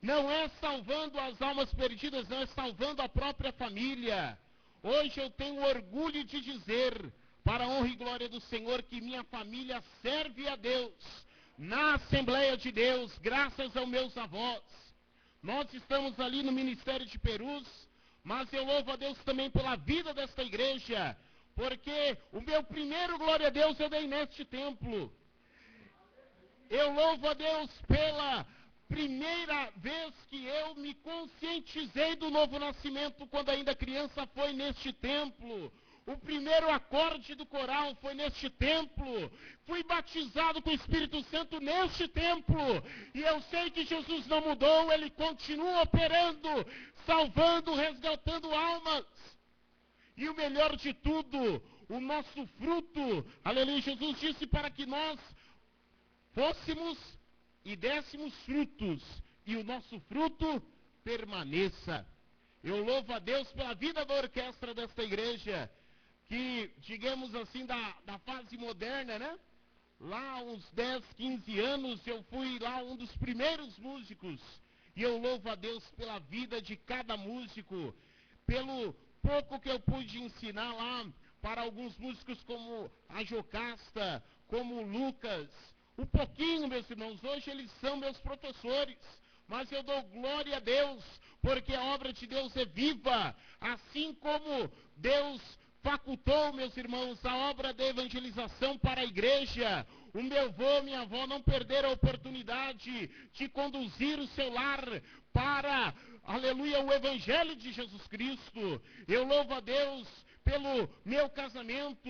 Não é salvando as almas perdidas, não é salvando a própria família. Hoje eu tenho orgulho de dizer, para a honra e glória do Senhor, que minha família serve a Deus na Assembleia de Deus, graças aos meus avós. Nós estamos ali no Ministério de Perus, mas eu louvo a Deus também pela vida desta igreja, porque o meu primeiro glória a Deus eu dei neste templo. Eu louvo a Deus pela primeira vez que eu me conscientizei do novo nascimento, quando ainda criança, foi neste templo. O primeiro acorde do coral foi neste templo. Fui batizado com o Espírito Santo neste templo. E eu sei que Jesus não mudou, Ele continua operando, salvando, resgatando almas. E o melhor de tudo, o nosso fruto, aleluia, Jesus disse para que nós fôssemos e dessemos frutos, e o nosso fruto permaneça. Eu louvo a Deus pela vida da orquestra desta igreja, que, digamos assim, da fase moderna, né? Lá uns 10, 15 anos, eu fui lá um dos primeiros músicos, e eu louvo a Deus pela vida de cada músico, pelo pouco que eu pude ensinar lá para alguns músicos como a Jocasta, como o Lucas. Um pouquinho, meus irmãos, hoje eles são meus professores, mas eu dou glória a Deus, porque a obra de Deus é viva, assim como Deus facultou, meus irmãos, a obra da evangelização para a igreja. O meu avô, minha avó não perderam a oportunidade de conduzir o seu lar para, aleluia, o evangelho de Jesus Cristo. Eu louvo a Deus pelo meu casamento.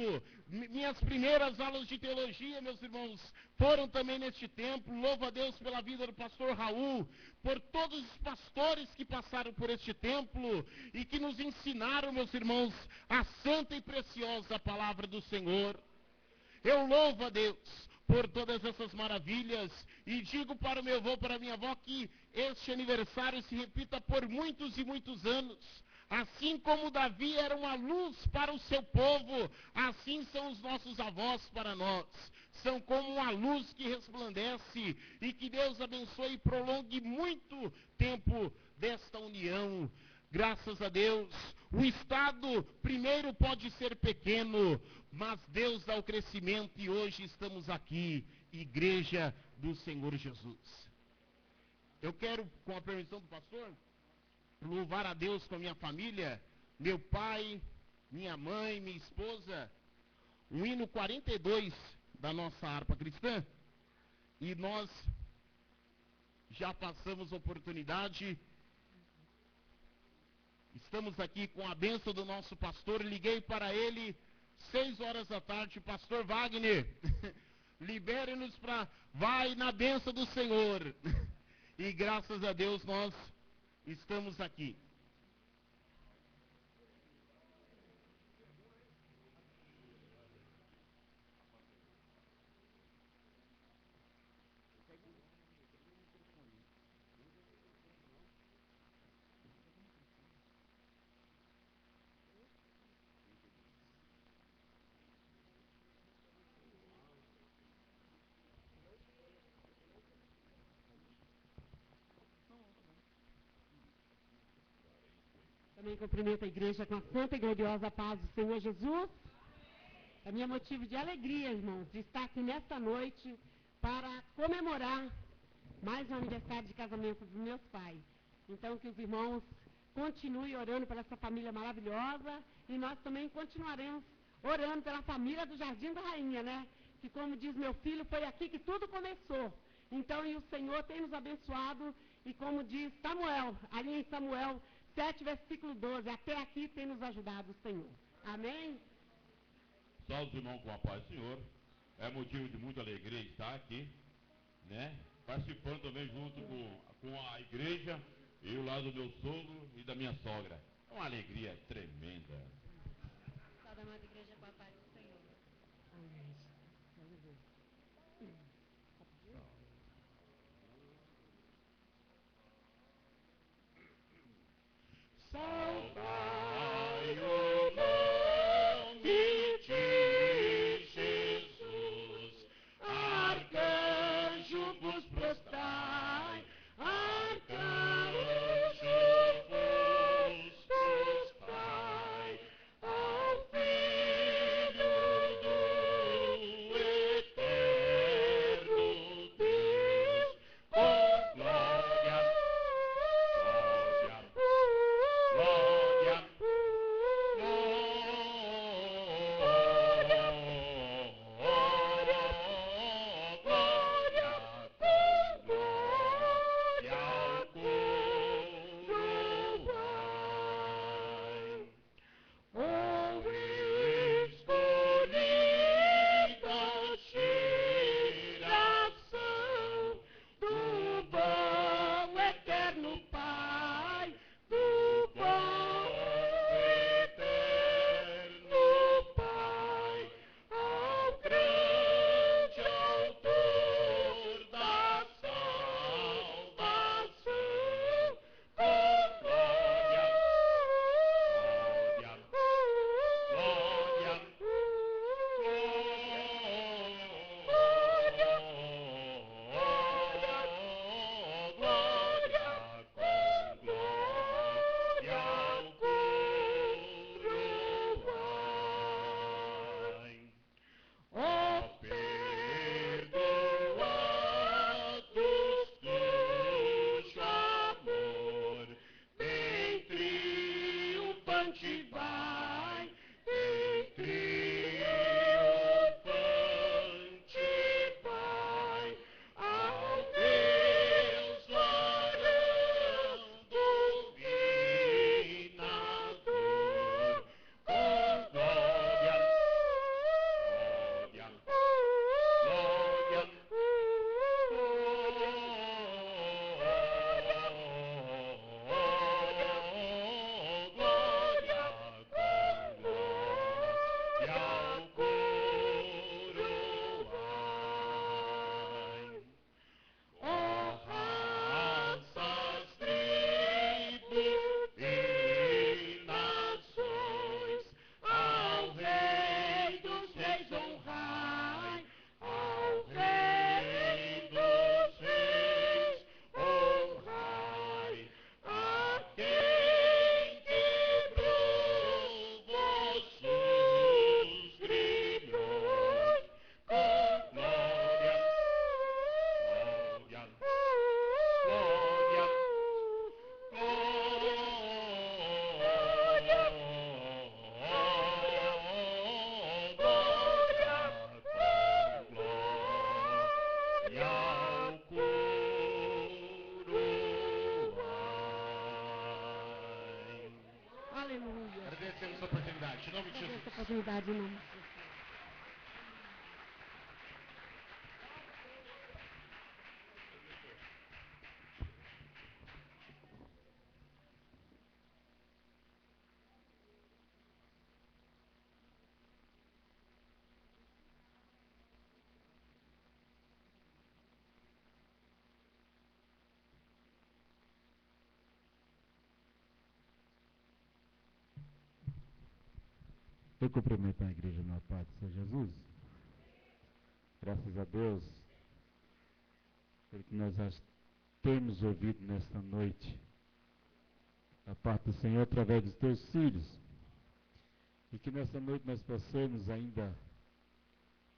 Minhas primeiras aulas de teologia, meus irmãos, foram também neste templo. Louvo a Deus pela vida do pastor Raul, por todos os pastores que passaram por este templo e que nos ensinaram, meus irmãos, a santa e preciosa palavra do Senhor. Eu louvo a Deus por todas essas maravilhas e digo para o meu avô, para a minha avó, que este aniversário se repita por muitos e muitos anos. Assim como Davi era uma luz para o seu povo, assim são os nossos avós para nós. São como uma luz que resplandece, e que Deus abençoe e prolongue muito tempo desta união. Graças a Deus. O estado primeiro pode ser pequeno, mas Deus dá o crescimento, e hoje estamos aqui, Igreja do Senhor Jesus. Eu quero, com a permissão do pastor, louvar a Deus com a minha família, meu pai, minha mãe, minha esposa, o hino 42 da nossa harpa cristã, e nós já passamos a oportunidade, estamos aqui com a bênção do nosso pastor. Liguei para ele 6 horas da tarde, pastor Wagner, libere-nos para, vai na bênção do Senhor, e graças a Deus nós estamos aqui. Também cumprimento a igreja com a santa e gloriosa paz do Senhor Jesus. É minha motivo de alegria, irmãos, de estar aqui nesta noite para comemorar mais um aniversário de casamento dos meus pais. Então, que os irmãos continuem orando pela essa família maravilhosa e nós também continuaremos orando pela família do Jardim da Rainha, né? Que, como diz meu filho, foi aqui que tudo começou. Então, e o Senhor tem nos abençoado e, como diz Samuel, ali em Samuel 7, versículo 12, até aqui tem nos ajudado o Senhor. Amém? Salve os irmãos com a paz do Senhor. É motivo de muita alegria estar aqui, né? Participando também junto com a igreja e o lado do meu sogro e da minha sogra. É uma alegria tremenda. Salve a amada igreja com a paz do Senhor. Salvai o nome de Jesus, arcanjo vos prostrai, arcanjo vos prostrai, ao Filho do eterno Deus, com glória, glória, essa oportunidade. Em nome de Jesus. Essa oportunidade em nome de Jesus. Eu cumprimento a igreja na paz do Senhor Jesus. Graças a Deus, pelo que nós temos ouvido nesta noite. da parte do Senhor através dos teus filhos. E que nessa noite nós possamos ainda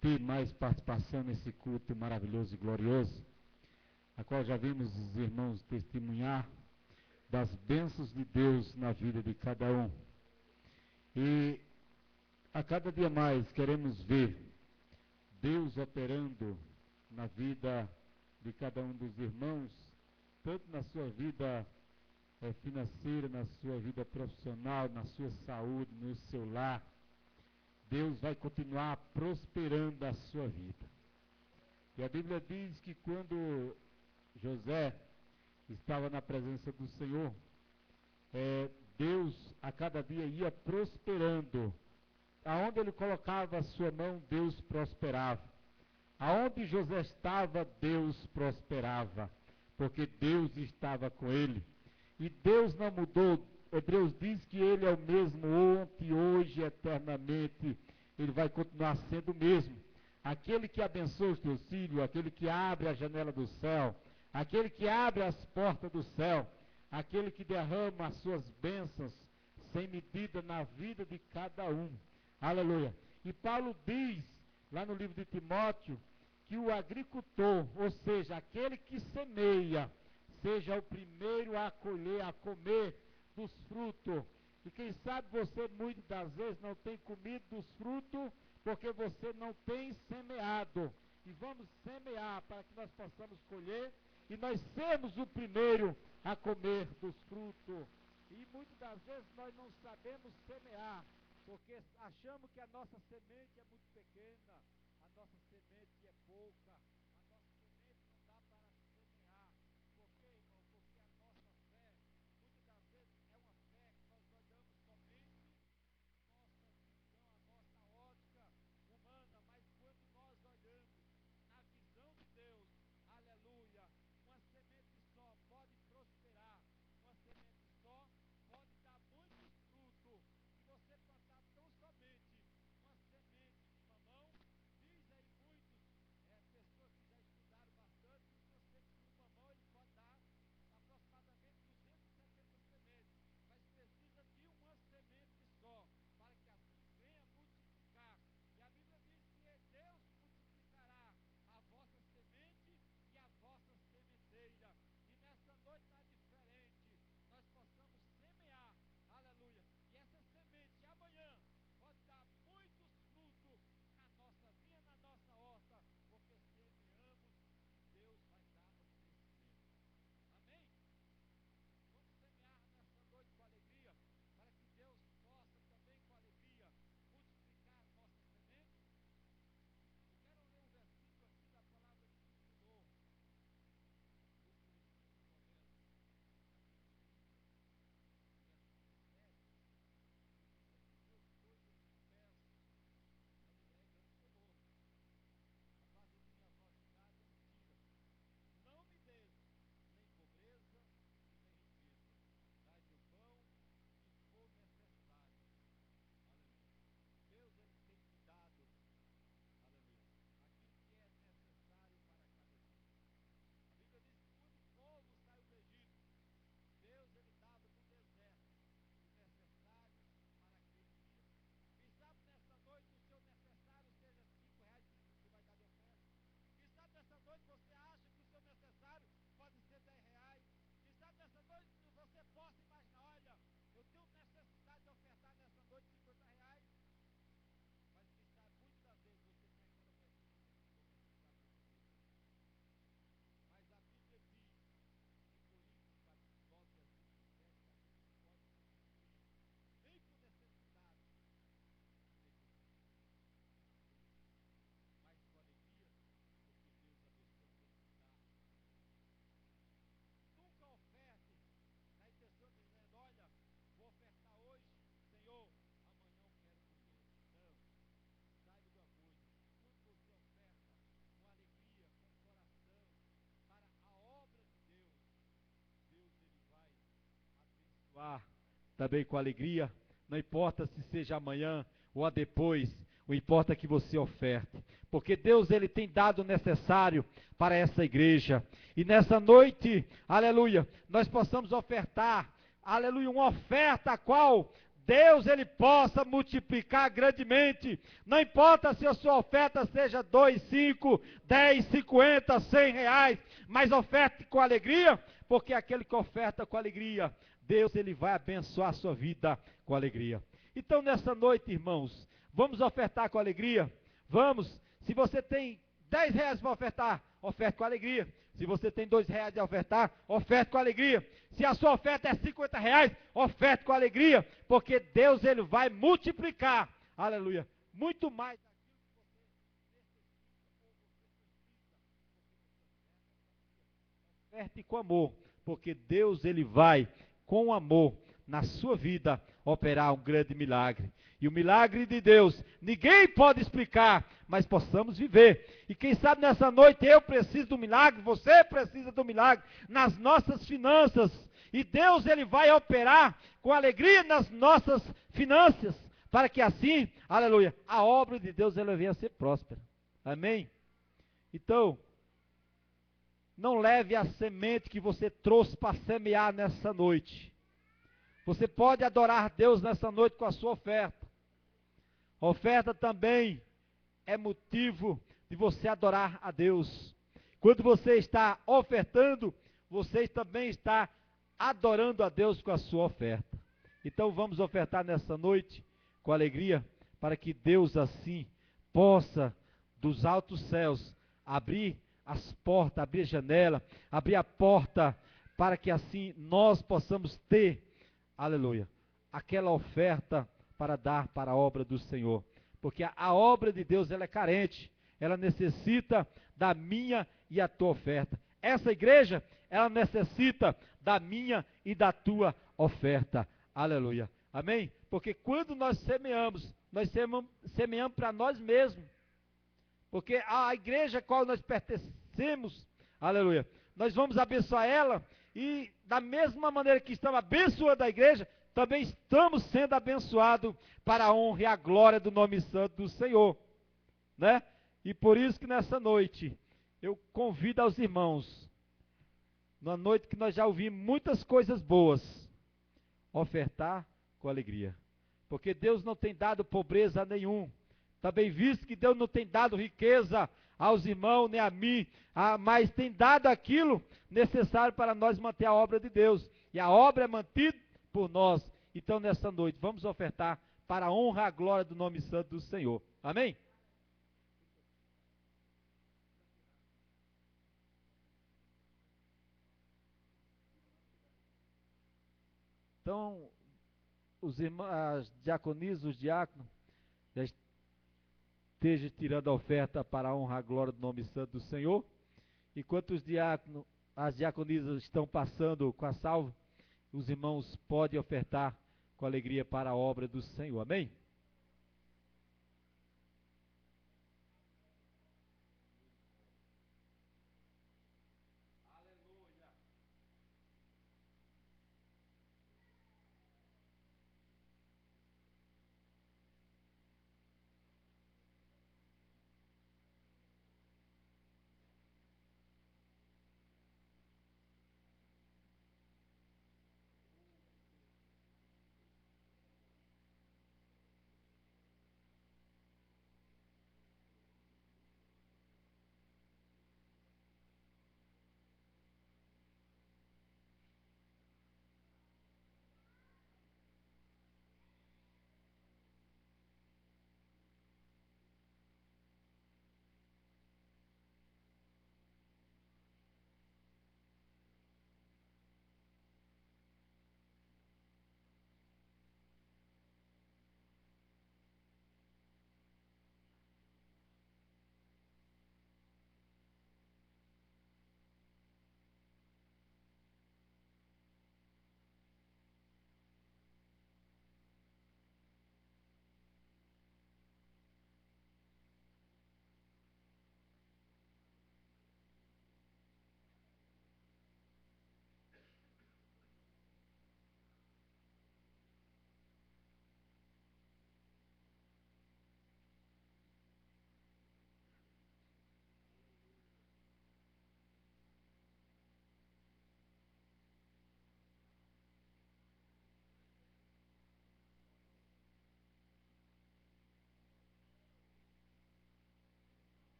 ter mais participação nesse culto maravilhoso e glorioso, a qual já vimos os irmãos testemunhar das bênçãos de Deus na vida de cada um. E a cada dia mais queremos ver Deus operando na vida de cada um dos irmãos, tanto na sua vida financeira, na sua vida profissional, na sua saúde, no seu lar. Deus vai continuar prosperando a sua vida. E a Bíblia diz que quando José estava na presença do Senhor, Deus a cada dia ia prosperando. Aonde ele colocava a sua mão, Deus prosperava. Aonde José estava, Deus prosperava, porque Deus estava com ele. E Deus não mudou. Hebreus diz que ele é o mesmo ontem, hoje, eternamente. Ele vai continuar sendo o mesmo. Aquele que abençoa os teus filhos, aquele que abre a janela do céu, aquele que abre as portas do céu, aquele que derrama as suas bênçãos sem medida na vida de cada um. Aleluia. E Paulo diz, lá no livro de Timóteo, que o agricultor, ou seja, aquele que semeia, seja o primeiro a colher, a comer dos frutos. E quem sabe você muitas das vezes não tem comido dos frutos, porque você não tem semeado. E vamos semear para que nós possamos colher e nós sermos o primeiro a comer dos frutos. E muitas das vezes nós não sabemos semear, porque achamos que a nossa semente é muito pequena, a nossa semente é pouca, a nossa semente não dá para semear. Por quê, irmão? Porque a nossa fé, muitas das vezes, é uma fé que nós olhamos somente nossa visão, a nossa ótica humana, mas quando nós olhamos na visão de Deus, aleluia, uma semente só pode prosperar, uma semente só pode dar muitos frutos. Se você plantar tão somente uma semente de mamão, diz aí muitos, pessoas que já estudaram bastante, que uma semente de mamão ele pode dar aproximadamente 270 sementes, mas precisa de uma semente só, para que assim venha multiplicar. E a Bíblia diz que Deus multiplicará a vossa semente e a vossa sementeira. E nessa noite não é diferente, nós possamos semear, aleluia, e essa semente amanhã pode dar muitos frutos na nossa vinha, na nossa horta, porque semeamos e Deus vai dar o crescimento. Amém? Vamos semear nessa noite com alegria, para que Deus possa também com alegria multiplicar a nossa semente. Eu quero ler um versículo aqui da palavra do Senhor. Esse versículo começa não me des nem pobreza e nem riqueza, dai-me o pão que for necessário. Aleluia. Deus ele tem te dado, aleluia, aquilo que é necessário para cada dia. A Bíblia diz que quando o povo saiu do Egito, Deus ele dava no deserto o necessário para aquele dia. Quem sabe nessa noite o seu necessário seja R$5 que você vai dar de oferta. Quem sabe nessa noite você acha que o seu necessário pode ser R$10. Quem sabe nessa noite você possa imaginar, olha, eu tenho necessidade de ofertar nessa noite R$50. Mas quem sabe muitas das vezes você está economizando mas a Bíblia diz em Coríntios capítulo 12, versículo 7, que a gente pode contribuir nem por necessidade, mas com alegria, porque Deus abençoa quem te dá. Nunca oferte na intenção dizendo, olha, vou ofertar hoje, Senhor, amanhã eu quero colher. Não, saiba de uma coisa, quando você oferta com alegria, com coração, para a obra de Deus, Deus ele vai abençoar também com alegria, não importa se seja amanhã ou a depois, o importa é que você oferte, porque Deus ele tem dado o necessário para essa igreja, e nessa noite, aleluia, nós possamos ofertar aleluia, uma oferta a qual Deus ele possa multiplicar grandemente. Não importa se a sua oferta seja 2, 5, 10, 50, 100 reais, mas oferte com alegria, porque aquele que oferta com alegria, Deus ele vai abençoar a sua vida com alegria. Então nessa noite, irmãos, vamos ofertar com alegria? Vamos. Se você tem 10 reais para ofertar, oferte com alegria. Se você tem 2 reais de ofertar, oferte com alegria. Se a sua oferta é 50 reais, oferte com alegria, porque Deus ele vai multiplicar, aleluia, muito mais daquilo que você necessita. Oferte com amor, porque Deus ele vai, com amor, na sua vida, operar um grande milagre. E o milagre de Deus, ninguém pode explicar, mas possamos viver. E quem sabe nessa noite eu preciso do milagre, você precisa do milagre nas nossas finanças. E Deus ele vai operar com alegria nas nossas finanças, para que assim, aleluia, a obra de Deus ela venha a ser próspera. Amém? Então, não leve a semente que você trouxe para semear nessa noite. Você pode adorar Deus nessa noite com a sua oferta. A oferta também é motivo de você adorar a Deus. Quando você está ofertando, você também está adorando a Deus com a sua oferta. Então vamos ofertar nessa noite com alegria, para que Deus assim possa, dos altos céus, abrir as portas, abrir a janela, abrir a porta, para que assim nós possamos ter, aleluia, aquela oferta para dar para a obra do Senhor. Porque a obra de Deus ela é carente, ela necessita da minha e a tua oferta. Essa igreja, ela necessita da minha e da tua oferta. Aleluia. Amém? Porque quando nós semeamos para nós mesmos. Porque a igreja a qual nós pertencemos, aleluia, nós vamos abençoar ela, e da mesma maneira que estamos abençoando a igreja, também estamos sendo abençoados para a honra e a glória do nome santo do Senhor, né? E por isso que nessa noite, eu convido aos irmãos, na noite que nós já ouvimos muitas coisas boas, ofertar com alegria, porque Deus não tem dado pobreza a nenhum, também visto que Deus não tem dado riqueza aos irmãos, nem a mim, mas tem dado aquilo necessário para nós manter a obra de Deus, e a obra é mantida por nós. Então nessa noite, vamos ofertar para a honra e a glória do nome santo do Senhor. Amém? Então, os irmãos, as diaconisas, os diáconos, já estejam tirando a oferta para a honra e a glória do nome santo do Senhor. Enquanto os diáconos, as diaconisas estão passando com a salva, os irmãos podem ofertar com alegria para a obra do Senhor. Amém?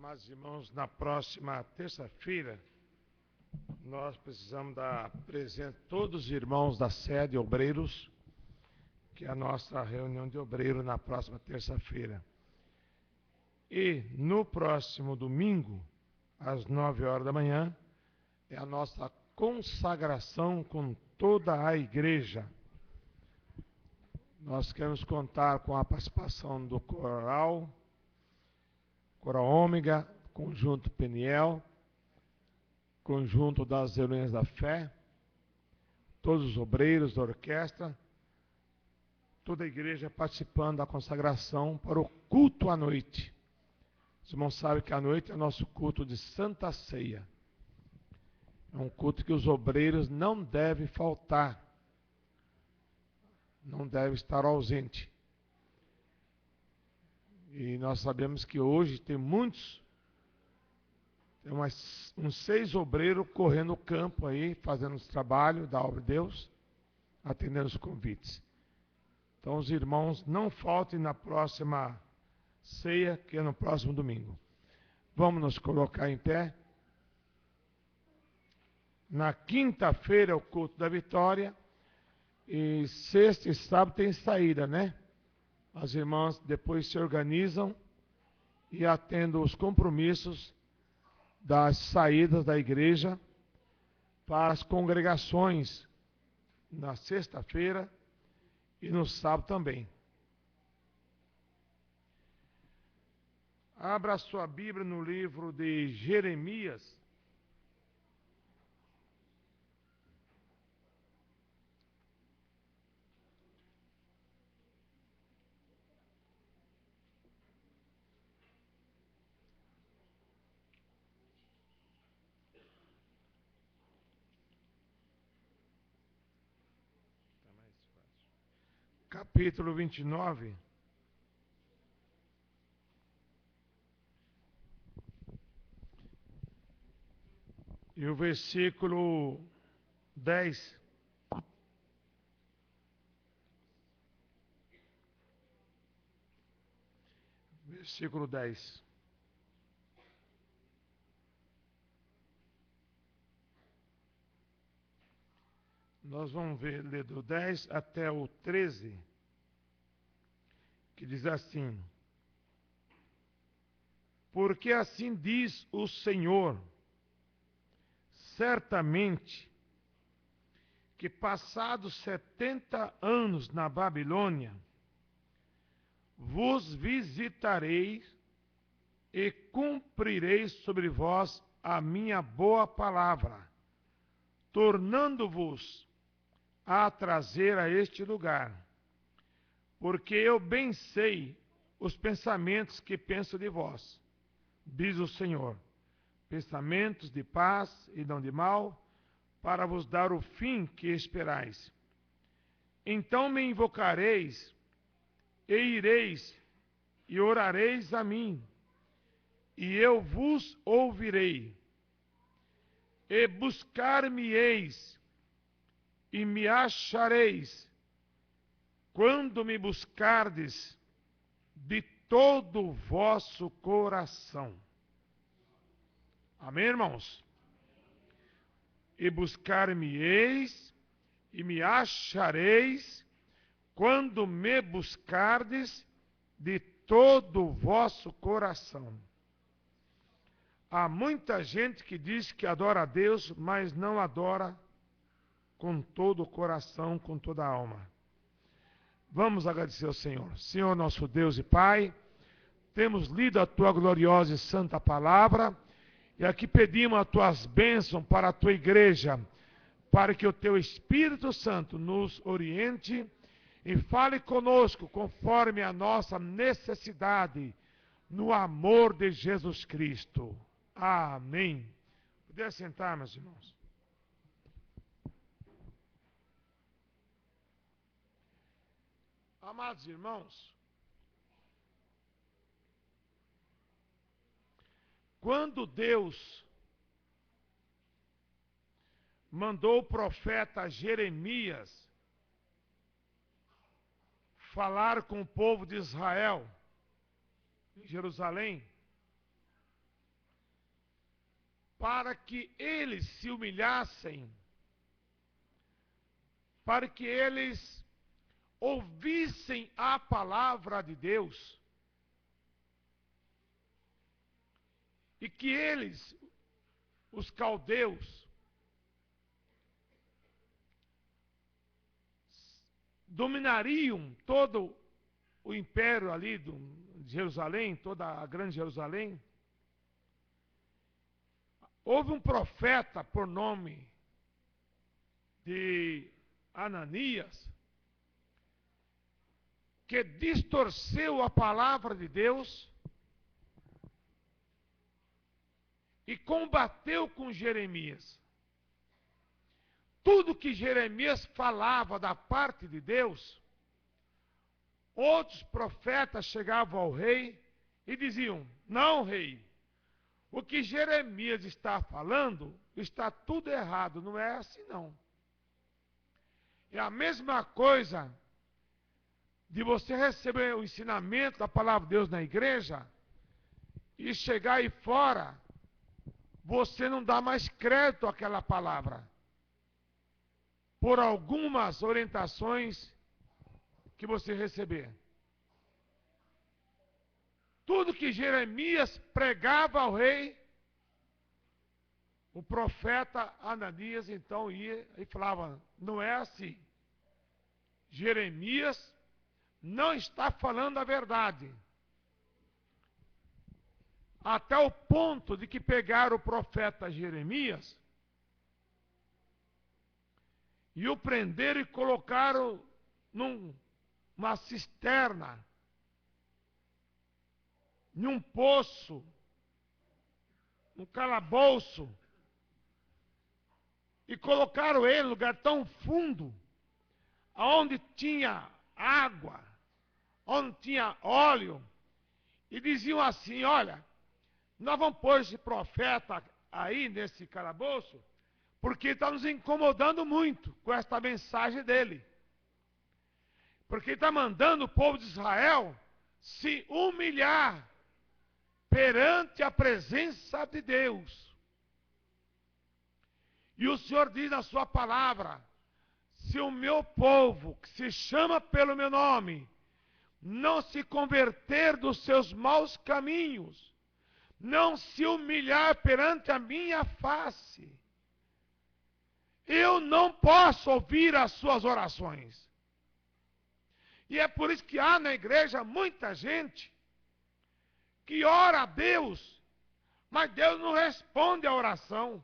Amados irmãos, na próxima terça-feira, nós precisamos da presença de todos os irmãos da sede obreiros, que é a nossa reunião de obreiros na próxima terça-feira. E no próximo domingo, às 9 horas da manhã, é a nossa consagração com toda a igreja. Nós queremos contar com a participação do coral Ômega, conjunto Peniel, conjunto das Reuniões da Fé, todos os obreiros da orquestra, toda a igreja participando da consagração para o culto à noite. Os irmãos sabem que à noite é o nosso culto de Santa Ceia. É um culto que os obreiros não devem faltar, não devem estar ausentes. E nós sabemos que hoje tem muitos, tem uns 6 obreiros correndo o campo aí, fazendo os trabalhos da obra de Deus, atendendo os convites. Então os irmãos não faltem na próxima ceia, que é no próximo domingo. Vamos nos colocar em pé. Na quinta-feira é o culto da vitória, e sexta e sábado tem saída, né? As irmãs depois se organizam e atendem os compromissos das saídas da igreja para as congregações na sexta-feira e no sábado também. Abra sua Bíblia no livro de Jeremias. Capítulo 29. E o versículo 10. Versículo 10. Nós vamos ler do 10 até o 13, que diz assim: porque assim diz o Senhor, certamente que passados 70 anos na Babilônia, vos visitarei e cumprirei sobre vós a minha boa palavra, tornando-vos a trazer a este lugar, porque eu bem sei os pensamentos que penso de vós, diz o Senhor, pensamentos de paz e não de mal, para vos dar o fim que esperais. Então me invocareis, e ireis, e orareis a mim, e eu vos ouvirei, e buscar-me-eis, e me achareis, quando me buscardes de todo o vosso coração. Amém, irmãos? E buscar-me-eis, e me achareis, quando me buscardes de todo o vosso coração. Há muita gente que diz que adora a Deus, mas não adora com todo o coração, com toda a alma. Vamos agradecer ao Senhor. Senhor, nosso Deus e Pai, temos lido a Tua gloriosa e santa palavra, e aqui pedimos as Tuas bênçãos para a Tua igreja, para que o Teu Espírito Santo nos oriente e fale conosco conforme a nossa necessidade, no amor de Jesus Cristo. Amém. Poder sentar, meus irmãos. Amados irmãos, quando Deus mandou o profeta Jeremias falar com o povo de Israel em Jerusalém, para que eles se humilhassem, para que eles ouvissem a palavra de Deus, e que eles, os caldeus, dominariam todo o império ali de Jerusalém, toda a grande Jerusalém. Houve um profeta por nome de Ananias, que distorceu a palavra de Deus e combateu com Jeremias. Tudo que Jeremias falava da parte de Deus, outros profetas chegavam ao rei e diziam: não, rei, o que Jeremias está falando está tudo errado, não é assim não. É a mesma coisa de você receber o ensinamento da palavra de Deus na igreja e chegar aí fora, você não dá mais crédito àquela palavra, por algumas orientações que você receber. Tudo que Jeremias pregava ao rei, o profeta Ananias então ia e falava: não é assim. Jeremias não está falando a verdade. Até o ponto de que pegaram o profeta Jeremias e o prenderam e colocaram numa cisterna, num poço, num calabouço, e colocaram ele num lugar tão fundo, onde tinha água, onde tinha óleo, e diziam assim: olha, nós vamos pôr esse profeta aí nesse calabouço, porque está nos incomodando muito com esta mensagem dele. Porque ele está mandando o povo de Israel se humilhar perante a presença de Deus. E o Senhor diz na sua palavra: se o meu povo, que se chama pelo meu nome, não se converter dos seus maus caminhos, não se humilhar perante a minha face, eu não posso ouvir as suas orações. E é por isso que há na igreja muita gente que ora a Deus, mas Deus não responde a oração,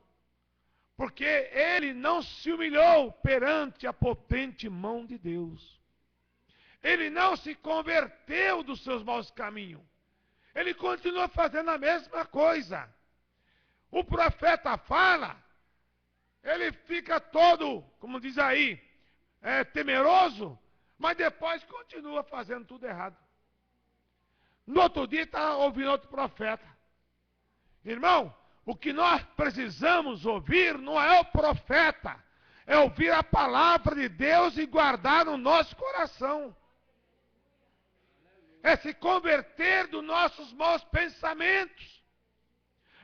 porque ele não se humilhou perante a potente mão de Deus. Ele não se converteu dos seus maus caminhos. Ele continua fazendo a mesma coisa. O profeta fala, ele fica todo, como diz aí, temeroso, mas depois continua fazendo tudo errado. No outro dia está ouvindo outro profeta. Irmão, o que nós precisamos ouvir não é o profeta, é ouvir a palavra de Deus e guardar no nosso coração. É se converter dos nossos maus pensamentos.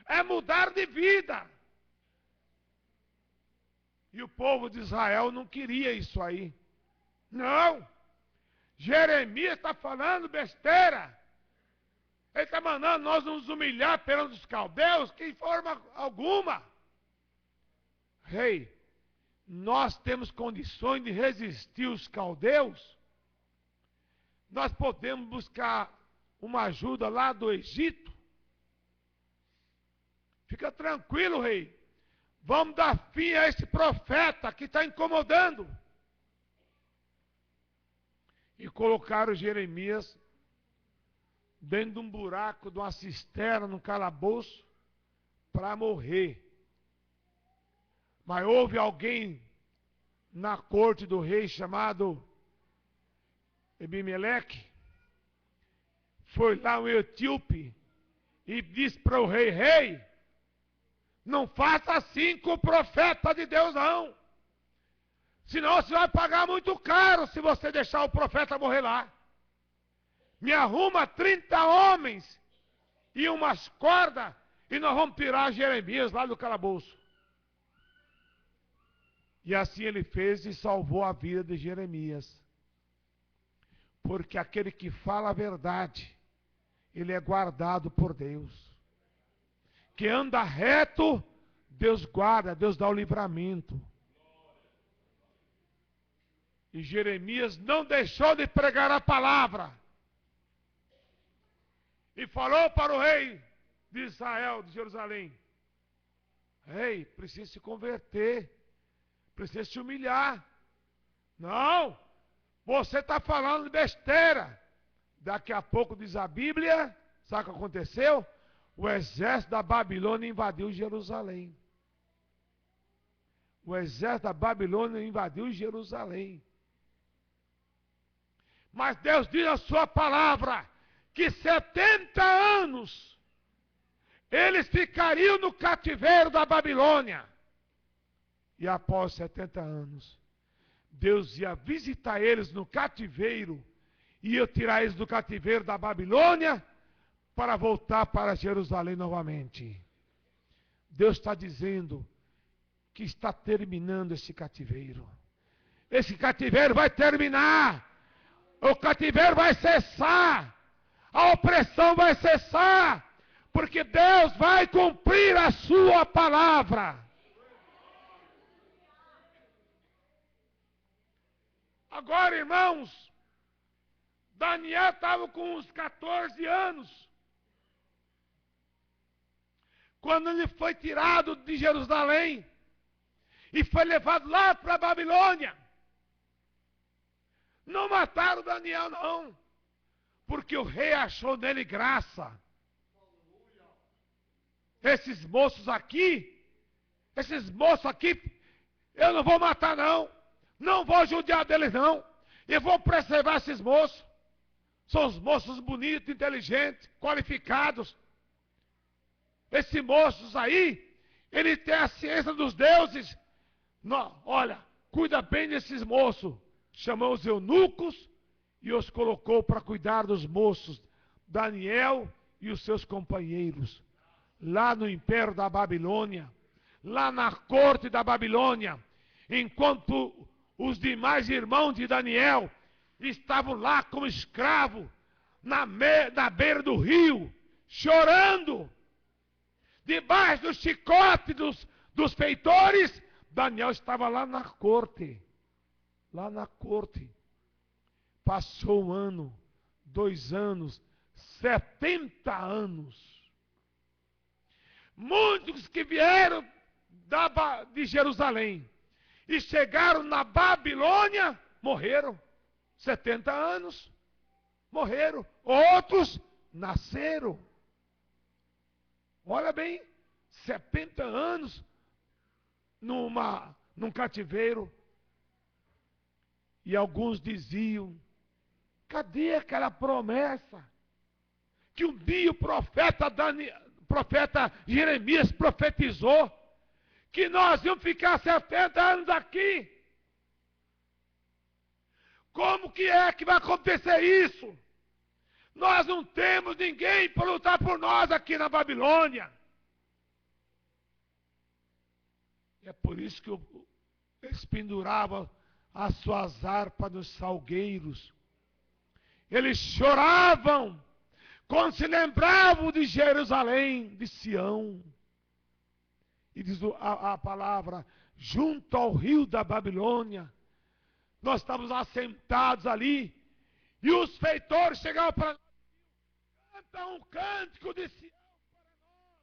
É mudar de vida. E o povo de Israel não queria isso aí. Não. Jeremias está falando besteira. Ele está mandando nós nos humilhar perante os caldeus, que em forma alguma. Rei, nós temos condições de resistir os caldeus. Nós podemos buscar uma ajuda lá do Egito. Fica tranquilo, rei. Vamos dar fim a esse profeta que está incomodando. E colocaram Jeremias dentro de um buraco, de uma cisterna, num calabouço, para morrer. Mas houve alguém na corte do rei chamado Ebimeleque, foi lá um etíope e disse para o rei: rei, não faça assim com o profeta de Deus não, senão você vai pagar muito caro se você deixar o profeta morrer lá. Me arruma 30 homens e umas cordas e nós vamos tirar Jeremias lá do calabouço. E assim ele fez e salvou a vida de Jeremias. Porque aquele que fala a verdade, ele é guardado por Deus. Que anda reto, Deus guarda, Deus dá o livramento. E Jeremias não deixou de pregar a palavra. E falou para o rei de Israel, de Jerusalém: rei, precisa se converter, precisa se humilhar. Não, você está falando besteira. Daqui a pouco, diz a Bíblia, sabe o que aconteceu? O exército da Babilônia invadiu Jerusalém. O exército da Babilônia invadiu Jerusalém. Mas Deus diz na sua palavra que 70 anos eles ficariam no cativeiro da Babilônia. E após 70 anos, Deus ia visitar eles no cativeiro, ia tirar eles do cativeiro da Babilônia para voltar para Jerusalém novamente. Deus está dizendo que está terminando esse cativeiro. Esse cativeiro vai terminar. O cativeiro vai cessar. A opressão vai cessar. Porque Deus vai cumprir a sua palavra. Agora, irmãos, Daniel estava com uns 14 anos. Quando ele foi tirado de Jerusalém e foi levado lá para a Babilônia. Não mataram Daniel, não, porque o rei achou nele graça. Esses moços aqui, eu não vou matar, não. Não vou judiar deles, não. Eu vou preservar esses moços. São os moços bonitos, inteligentes, qualificados. Esses moços aí, ele tem a ciência dos deuses. Não, olha, cuida bem desses moços. Chamou os eunucos e os colocou para cuidar dos moços, Daniel e os seus companheiros, lá no império da Babilônia, lá na corte da Babilônia, enquanto os demais irmãos de Daniel estavam lá como escravos, na beira do rio, chorando, debaixo do chicote dos feitores. Daniel estava lá na corte. Lá na corte. Passou 1 ano, 2 anos, 70 anos. Muitos que vieram de Jerusalém e chegaram na Babilônia, morreram. 70 anos, morreram. Outros nasceram. Olha bem, 70 anos num cativeiro. E alguns diziam: cadê aquela promessa que um dia o profeta Jeremias profetizou, que nós íamos ficar 70 anos aqui? Como que é que vai acontecer isso? Nós não temos ninguém para lutar por nós aqui na Babilônia. É por isso que eles penduravam as suas harpas nos salgueiros. Eles choravam quando se lembravam de Jerusalém, de Sião. E diz a palavra, junto ao rio da Babilônia, nós estávamos assentados ali, e os feitores chegavam para nós, canta um cântico de Sião para nós.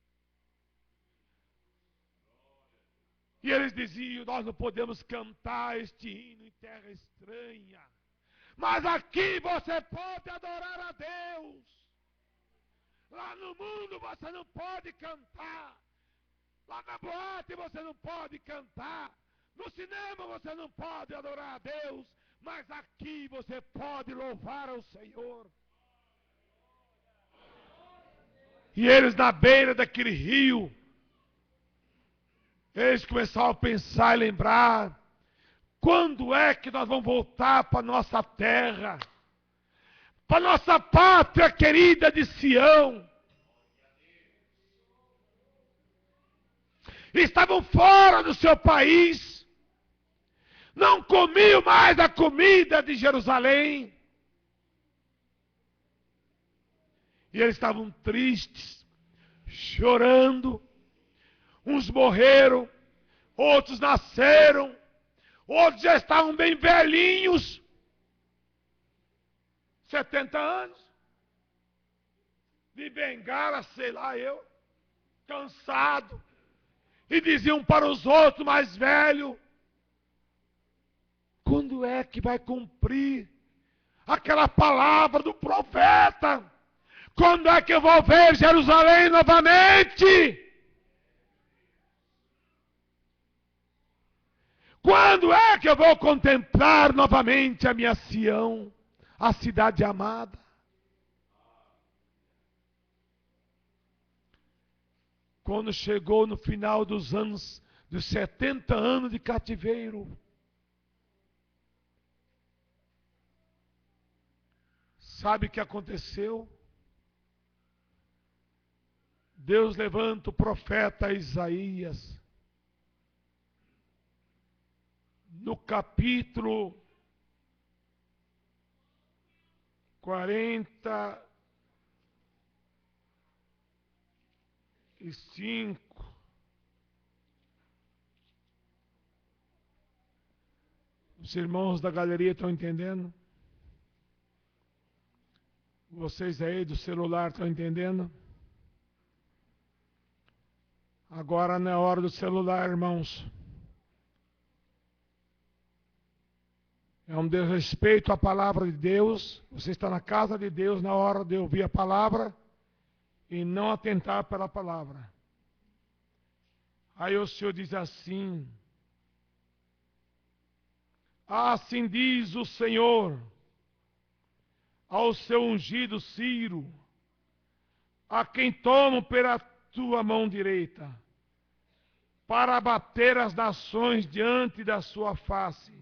E eles diziam: nós não podemos cantar este hino em terra estranha, mas aqui você pode adorar a Deus. Lá no mundo você não pode cantar. Lá na boate você não pode cantar. No cinema você não pode adorar a Deus. Mas aqui você pode louvar ao Senhor. E eles na beira daquele rio, eles começaram a pensar e lembrar: quando é que nós vamos voltar para nossa terra? Para nossa pátria querida de Sião? estavam fora do seu país, não comiam mais a comida de Jerusalém. E eles estavam tristes, chorando. Uns morreram, outros nasceram, outros já estavam bem velhinhos, 70 anos, de bengala, sei lá eu, cansado. E diziam para os outros mais velhos: quando é que vai cumprir aquela palavra do profeta? Quando é que eu vou ver Jerusalém novamente? Quando é que eu vou contemplar novamente a minha Sião, a cidade amada? Quando chegou no final dos anos, dos 70 anos de cativeiro, sabe o que aconteceu? Deus levanta o profeta Isaías, no capítulo 45. Os irmãos da galeria estão entendendo? Vocês aí do celular estão entendendo? Agora não é hora do celular, irmãos. É um desrespeito à palavra de Deus. Você está na casa de Deus na hora de ouvir a palavra e não atentar pela palavra. Aí o Senhor diz assim: assim diz o Senhor ao seu ungido Ciro, a quem tomo pela tua mão direita, para abater as nações diante da sua face.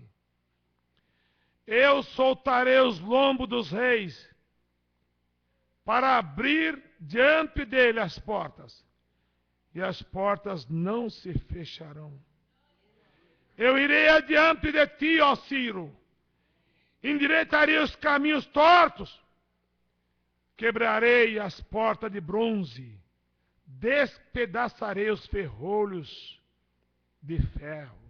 Eu soltarei os lombos dos reis, para abrir diante dele as portas, e as portas não se fecharão. Eu irei adiante de ti, ó Ciro, endireitarei os caminhos tortos, quebrarei as portas de bronze, despedaçarei os ferrolhos de ferro.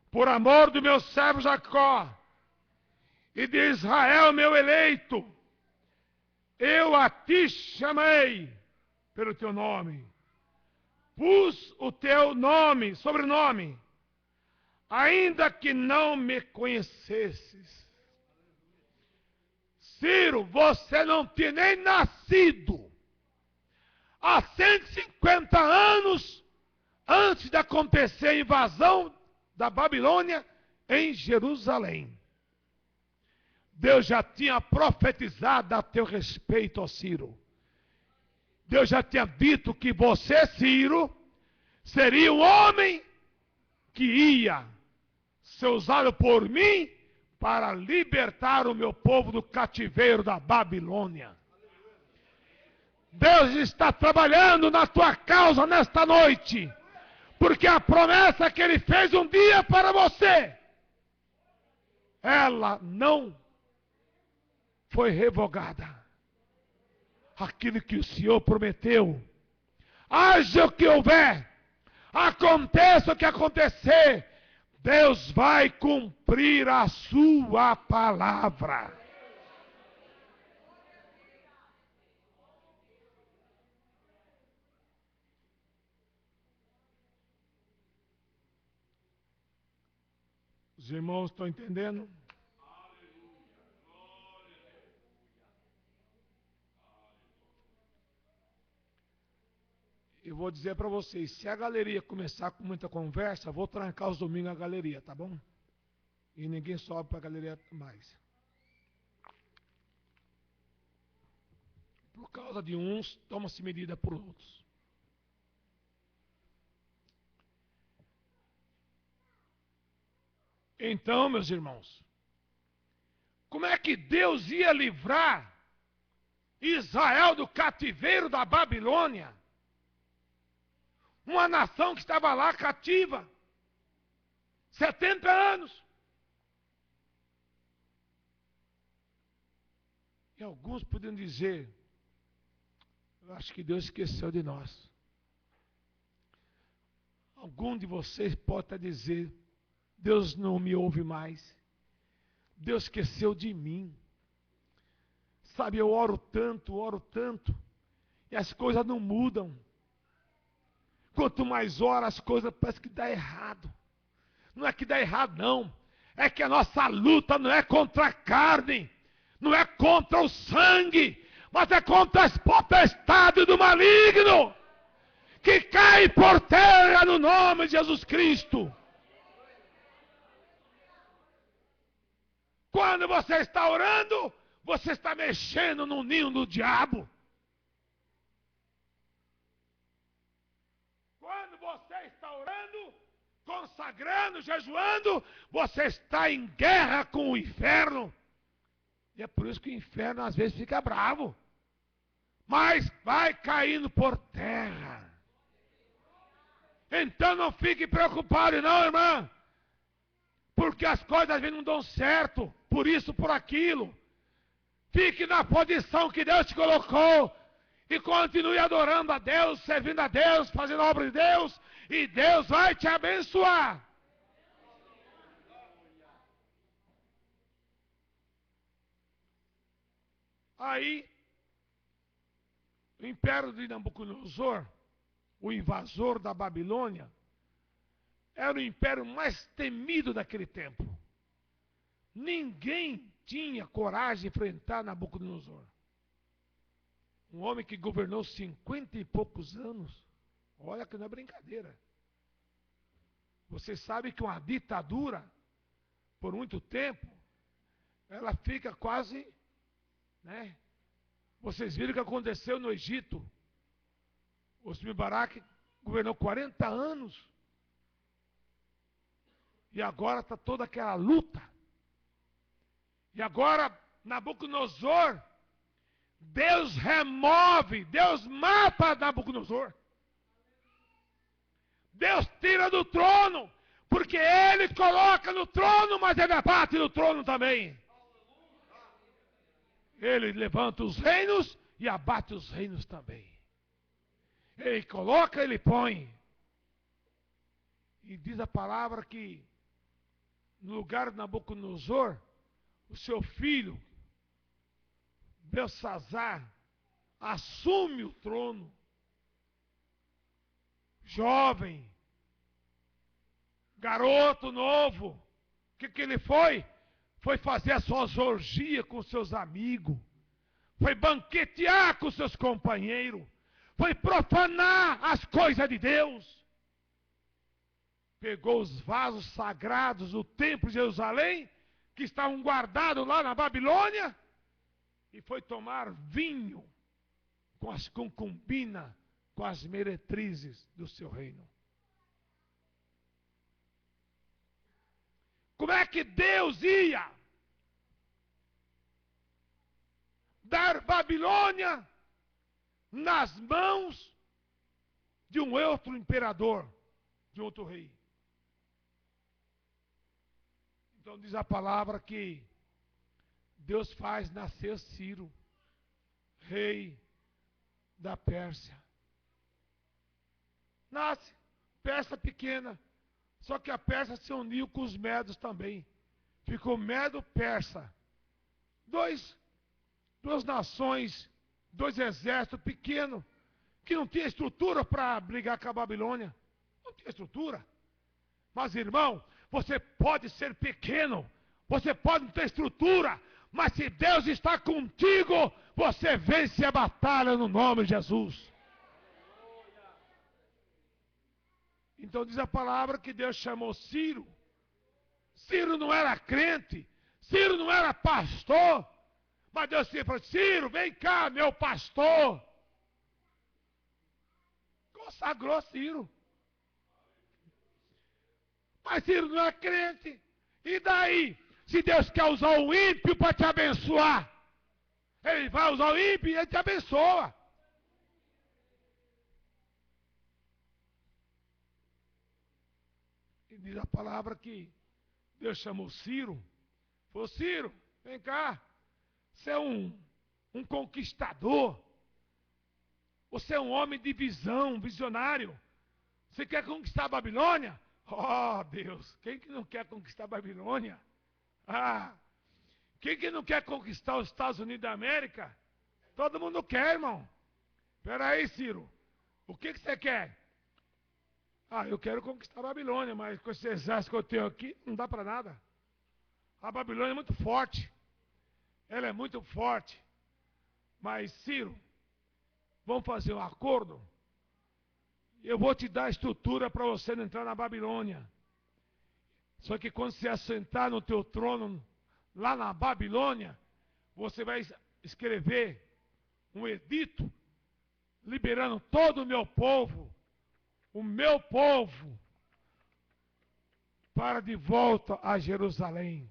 Por amor do meu servo Jacó e de Israel, meu eleito, eu a ti chamei pelo teu nome, pus o teu nome, sobrenome, ainda que não me conhecesses. Ciro, você não tinha nem nascido. Há 150 anos antes de acontecer a invasão da Babilônia em Jerusalém, Deus já tinha profetizado a teu respeito, ó Ciro. Deus já tinha dito que você, Ciro, seria um homem que ia ser usado por mim para libertar o meu povo do cativeiro da Babilônia. Deus está trabalhando na tua causa nesta noite, porque a promessa que Ele fez um dia para você, ela não foi revogada. Aquilo que o Senhor prometeu, haja o que houver, aconteça o que acontecer, Deus vai cumprir a sua palavra. Os irmãos estão entendendo? Eu vou dizer para vocês, se a galeria começar com muita conversa, vou trancar os domingos a galeria, tá bom? E ninguém sobe para a galeria mais. Por causa de uns, toma-se medida por outros. Então, meus irmãos, como é que Deus ia livrar Israel do cativeiro da Babilônia? Uma nação que estava lá cativa. 70 anos. E alguns podiam dizer, eu acho que Deus esqueceu de nós. Algum de vocês pode até dizer, Deus não me ouve mais. Deus esqueceu de mim. Sabe, eu oro tanto, e as coisas não mudam. Quanto mais ora, as coisas parecem que dá errado. Não é que dá errado, não. É que a nossa luta não é contra a carne, não é contra o sangue, mas é contra as potestades do maligno, que cai por terra no nome de Jesus Cristo. Quando você está orando, você está mexendo no ninho do diabo. Quando você está orando, consagrando, jejuando, você está em guerra com o inferno. E é por isso que o inferno às vezes fica bravo. Mas vai caindo por terra. Então não fique preocupado não, irmã. Porque as coisas às vezes não dão certo. Por isso, por aquilo. Fique na posição que Deus te colocou. E continue adorando a Deus, servindo a Deus, fazendo a obra de Deus. E Deus vai te abençoar. Aí, o império de Nabucodonosor, o invasor da Babilônia, era o império mais temido daquele tempo. Ninguém tinha coragem de enfrentar Nabucodonosor. Um homem que governou 50 e poucos anos. Olha que não é brincadeira. Você sabe que uma ditadura, por muito tempo, ela fica quase, né? Vocês viram o que aconteceu no Egito. Hosni Mubarak governou 40 anos. E agora está toda aquela luta. E agora, Nabucodonosor, Deus remove, Deus mata Nabucodonosor. Deus tira do trono, porque Ele coloca no trono, mas Ele abate no trono também. Ele levanta os reinos e abate os reinos também. Ele coloca, Ele põe. E diz a palavra que no lugar de Nabucodonosor, o seu filho, Belsazar, assume o trono. Jovem, garoto novo. O que ele foi? Foi fazer as suas orgias com seus amigos. Foi banquetear com seus companheiros. Foi profanar as coisas de Deus. Pegou os vasos sagrados do templo de Jerusalém, que estavam guardados lá na Babilônia, e foi tomar vinho com as concubinas, com as meretrizes do seu reino. Como é que Deus ia dar Babilônia nas mãos de um outro imperador, de outro rei? Então diz a palavra que Deus faz nascer Ciro, rei da Pérsia. Nasce, Pérsia pequena, só que a Pérsia se uniu com os medos também. Ficou medo-persa. Duas nações, dois exércitos pequenos, que não tinha estrutura para brigar com a Babilônia. Não tinha estrutura. Mas, irmão, você pode ser pequeno, você pode não ter estrutura, mas se Deus está contigo, você vence a batalha no nome de Jesus. Então diz a palavra que Deus chamou Ciro. Ciro não era crente, Ciro não era pastor, mas Deus falou: Ciro, vem cá, meu pastor. Consagrou Ciro. Mas Ciro não é crente. E daí? Se Deus quer usar o ímpio para te abençoar, Ele vai usar o ímpio e Ele te abençoa. diz a palavra que Deus chamou Ciro. Falou, Ciro, vem cá. Você é um conquistador. Você é um homem de visão, visionário. Você quer conquistar a Babilônia? Oh, Deus, quem que não quer conquistar a Babilônia? Ah, quem que não quer conquistar os Estados Unidos da América? Todo mundo quer, irmão. Espera aí, Ciro. O que você quer? Ah, eu quero conquistar a Babilônia, mas com esse exército que eu tenho aqui, não dá para nada. A Babilônia é muito forte. Ela é muito forte. Mas, Ciro, vamos fazer um acordo? Eu vou te dar a estrutura para você não entrar na Babilônia. Só que quando você assentar no teu trono, lá na Babilônia, você vai escrever um edito, liberando todo o meu povo, para de volta a Jerusalém.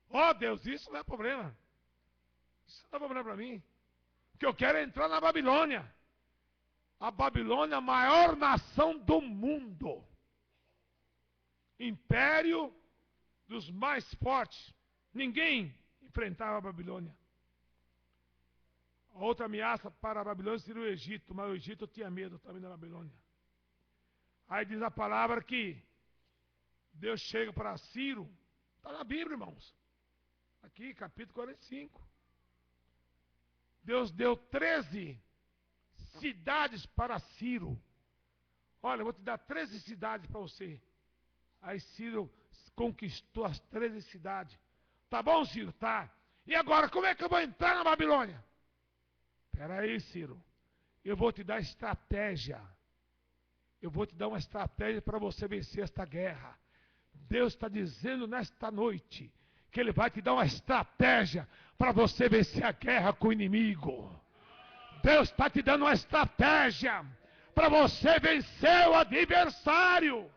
Oh Deus, isso não é problema. Isso não é problema para mim. O que eu quero é entrar na Babilônia. A Babilônia é a maior nação do mundo. Império dos mais fortes. Ninguém enfrentava a Babilônia. A outra ameaça para a Babilônia seria o Egito, mas o Egito tinha medo também da Babilônia. Aí diz a palavra que Deus chega para Ciro. Está na Bíblia, irmãos. Aqui, capítulo 45. Deus deu 13 cidades para Ciro. Olha, eu vou te dar 13 cidades para você. Aí Ciro conquistou as 13 cidades. Tá bom, Ciro? Tá. E agora, como é que eu vou entrar na Babilônia? Espera aí, Ciro. Eu vou te dar estratégia. Eu vou te dar uma estratégia para você vencer esta guerra. Deus está dizendo nesta noite que Ele vai te dar uma estratégia para você vencer a guerra com o inimigo. Deus está te dando uma estratégia para você vencer o adversário.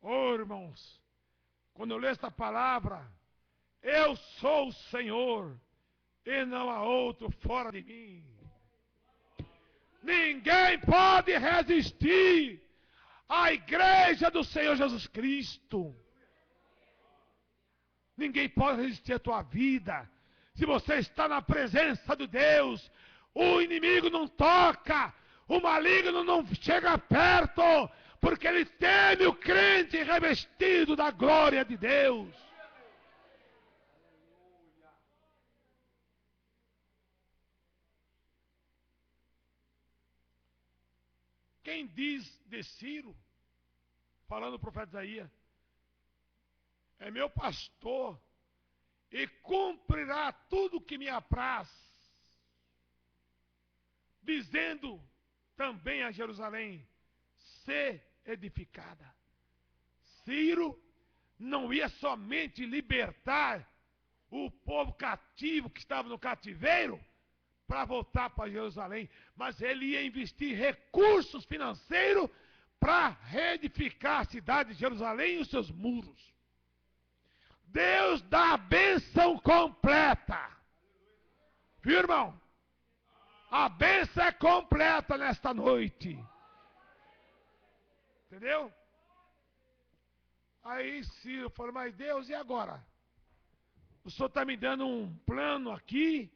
Oh, irmãos, quando eu leio esta palavra, eu sou o Senhor e não há outro fora de mim. Ninguém pode resistir à igreja do Senhor Jesus Cristo. Ninguém pode resistir à tua vida. Se você está na presença de Deus, o inimigo não toca, o maligno não chega perto, porque ele teme o crente revestido da glória de Deus. Quem diz de Ciro, falando o profeta Isaías, é meu pastor e cumprirá tudo o que me apraz, dizendo também a Jerusalém, ser edificada. Ciro não ia somente libertar o povo cativo que estava no cativeiro para voltar para Jerusalém, mas ele ia investir recursos financeiros para reedificar a cidade de Jerusalém e os seus muros. Deus dá a bênção completa. Viu, irmão? A bênção é completa nesta noite. Entendeu? Aí Ciro falou, mas Deus, e agora? O senhor está me dando um plano aqui,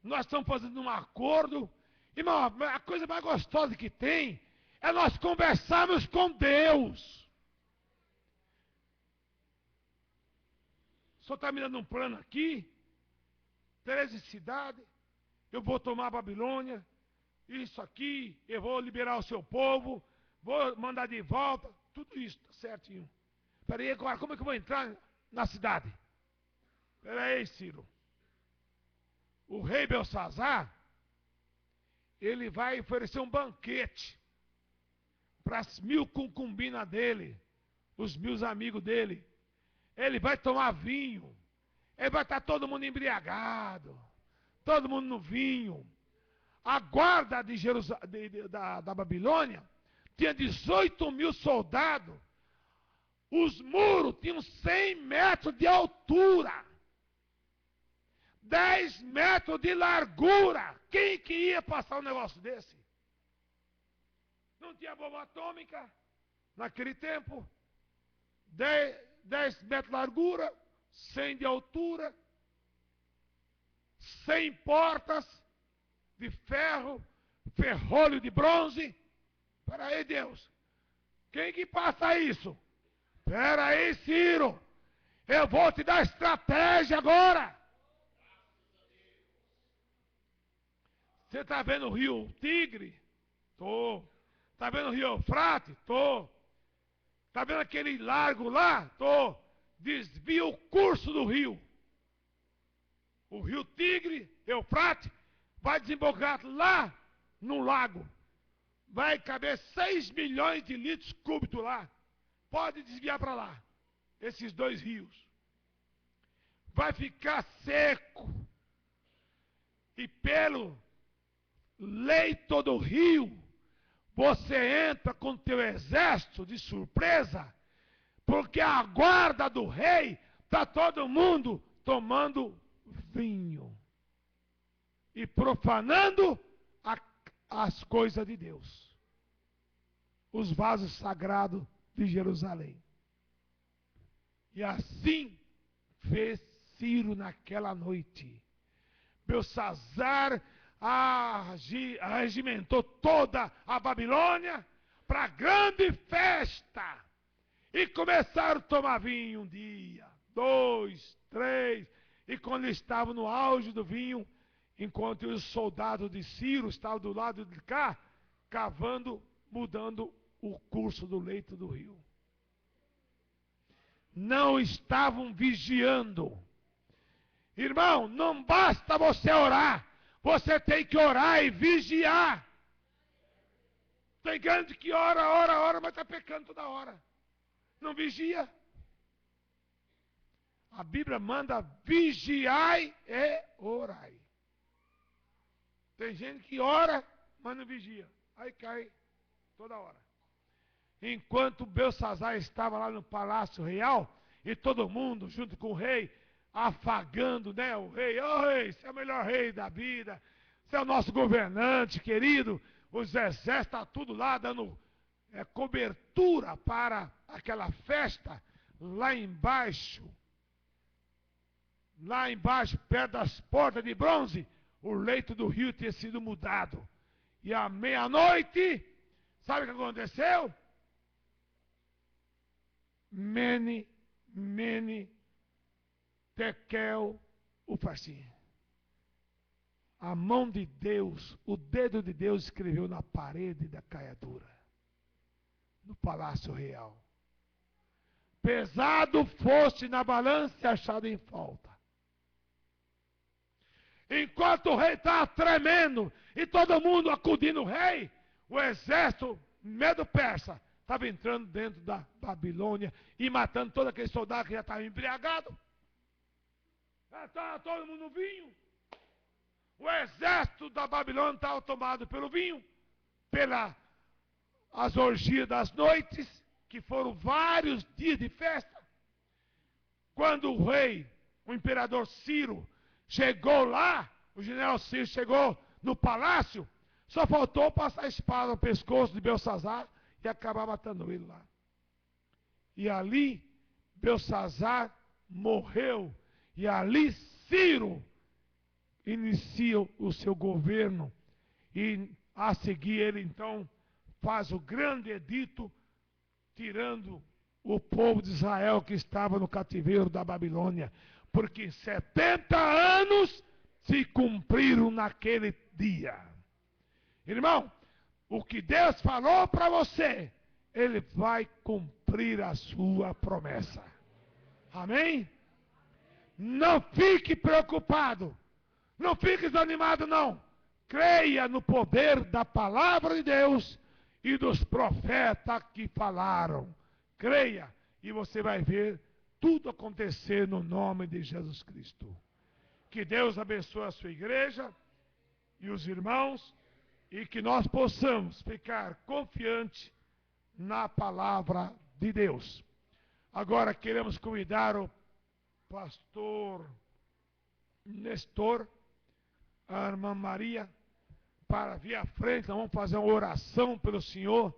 nós estamos fazendo um acordo. Irmão, a coisa mais gostosa que tem é nós conversarmos com Deus. O senhor está me dando um plano aqui, 13 cidades, eu vou tomar a Babilônia, isso aqui, eu vou liberar o seu povo, vou mandar de volta, tudo isso, tá certinho. Espera aí, agora, como é que eu vou entrar na cidade? Espera aí, Ciro. O rei Belsazar, ele vai oferecer um banquete para as 1000 concubinas dele, os 1000 amigos dele. Ele vai tomar vinho, ele vai estar todo mundo embriagado, todo mundo no vinho. A guarda de da Babilônia tinha 18.000 soldados, os muros tinham 100 metros de altura. 10 metros de largura. Quem que ia passar um negócio desse? Não tinha bomba atômica naquele tempo. 10 metros de largura, 100 de altura, 100 portas de ferro, ferrolho de bronze. Espera aí, Deus. Quem que passa isso? Espera aí, Ciro. Eu vou te dar estratégia agora. Você está vendo o rio Tigre? Tô. Está vendo o rio Eufrates? Tô. Está vendo aquele largo lá? Tô. Desvia o curso do rio. O rio Tigre, Eufrates, vai desembocar lá no lago. Vai caber 6 milhões de litros cúbicos lá. Pode desviar para lá. Esses 2 rios. Vai ficar seco. E pelo leito do rio, você entra com teu exército de surpresa, porque a guarda do rei está todo mundo tomando vinho e profanando as coisas de Deus, os vasos sagrados de Jerusalém. E assim fez Ciro naquela noite. Belsazar arregimentou toda a Babilônia para grande festa. E começaram a tomar vinho um dia, 2, 3. E quando estavam no auge do vinho, enquanto os soldados de Ciro estavam do lado de cá, cavando, mudando o curso do leito do rio. Não estavam vigiando. Irmão, não basta você orar. Você tem que orar e vigiar. Tem gente que ora, mas está pecando toda hora. Não vigia. A Bíblia manda vigiai e orai. Tem gente que ora, mas não vigia. Aí cai toda hora. Enquanto Belsazar estava lá no palácio real, e todo mundo, junto com o rei, afagando, né, o rei. Ô rei, você é o melhor rei da vida. Você é o nosso governante, querido. Os exércitos estão tudo lá dando cobertura para aquela festa. Lá embaixo, perto das portas de bronze, o leito do rio tinha sido mudado. E à meia-noite, sabe o que aconteceu? Mene, Tekel, Ufarsim. A mão de Deus, o dedo de Deus escreveu na parede da caiadura, no palácio real. Pesado foste na balança e achado em falta. Enquanto o rei estava tremendo e todo mundo acudindo ao rei, o exército medo-persa estava entrando dentro da Babilônia e matando todo aquele soldado que já estava embriagado. Já estava todo mundo no vinho. O exército da Babilônia estava tomado pelo vinho, pelas orgias das noites, que foram vários dias de festa. Quando o rei, o imperador Ciro, chegou lá, o general Ciro chegou no palácio, só faltou passar a espada no pescoço de Belsazar e acabar matando ele lá. E ali, Belsazar morreu, e ali Ciro inicia o seu governo, e a seguir ele então faz o grande edito, tirando o povo de Israel que estava no cativeiro da Babilônia, porque 70 anos se cumpriram naquele dia. Irmão, o que Deus falou para você, Ele vai cumprir a sua promessa. Amém? Não fique preocupado. Não fique desanimado, não. Creia no poder da palavra de Deus e dos profetas que falaram. Creia e você vai ver tudo acontecer no nome de Jesus Cristo. Que Deus abençoe a sua igreja e os irmãos e que nós possamos ficar confiantes na palavra de Deus. Agora queremos convidar o pastor Nestor, a irmã Maria, para vir à frente. Nós vamos fazer uma oração pelo Senhor,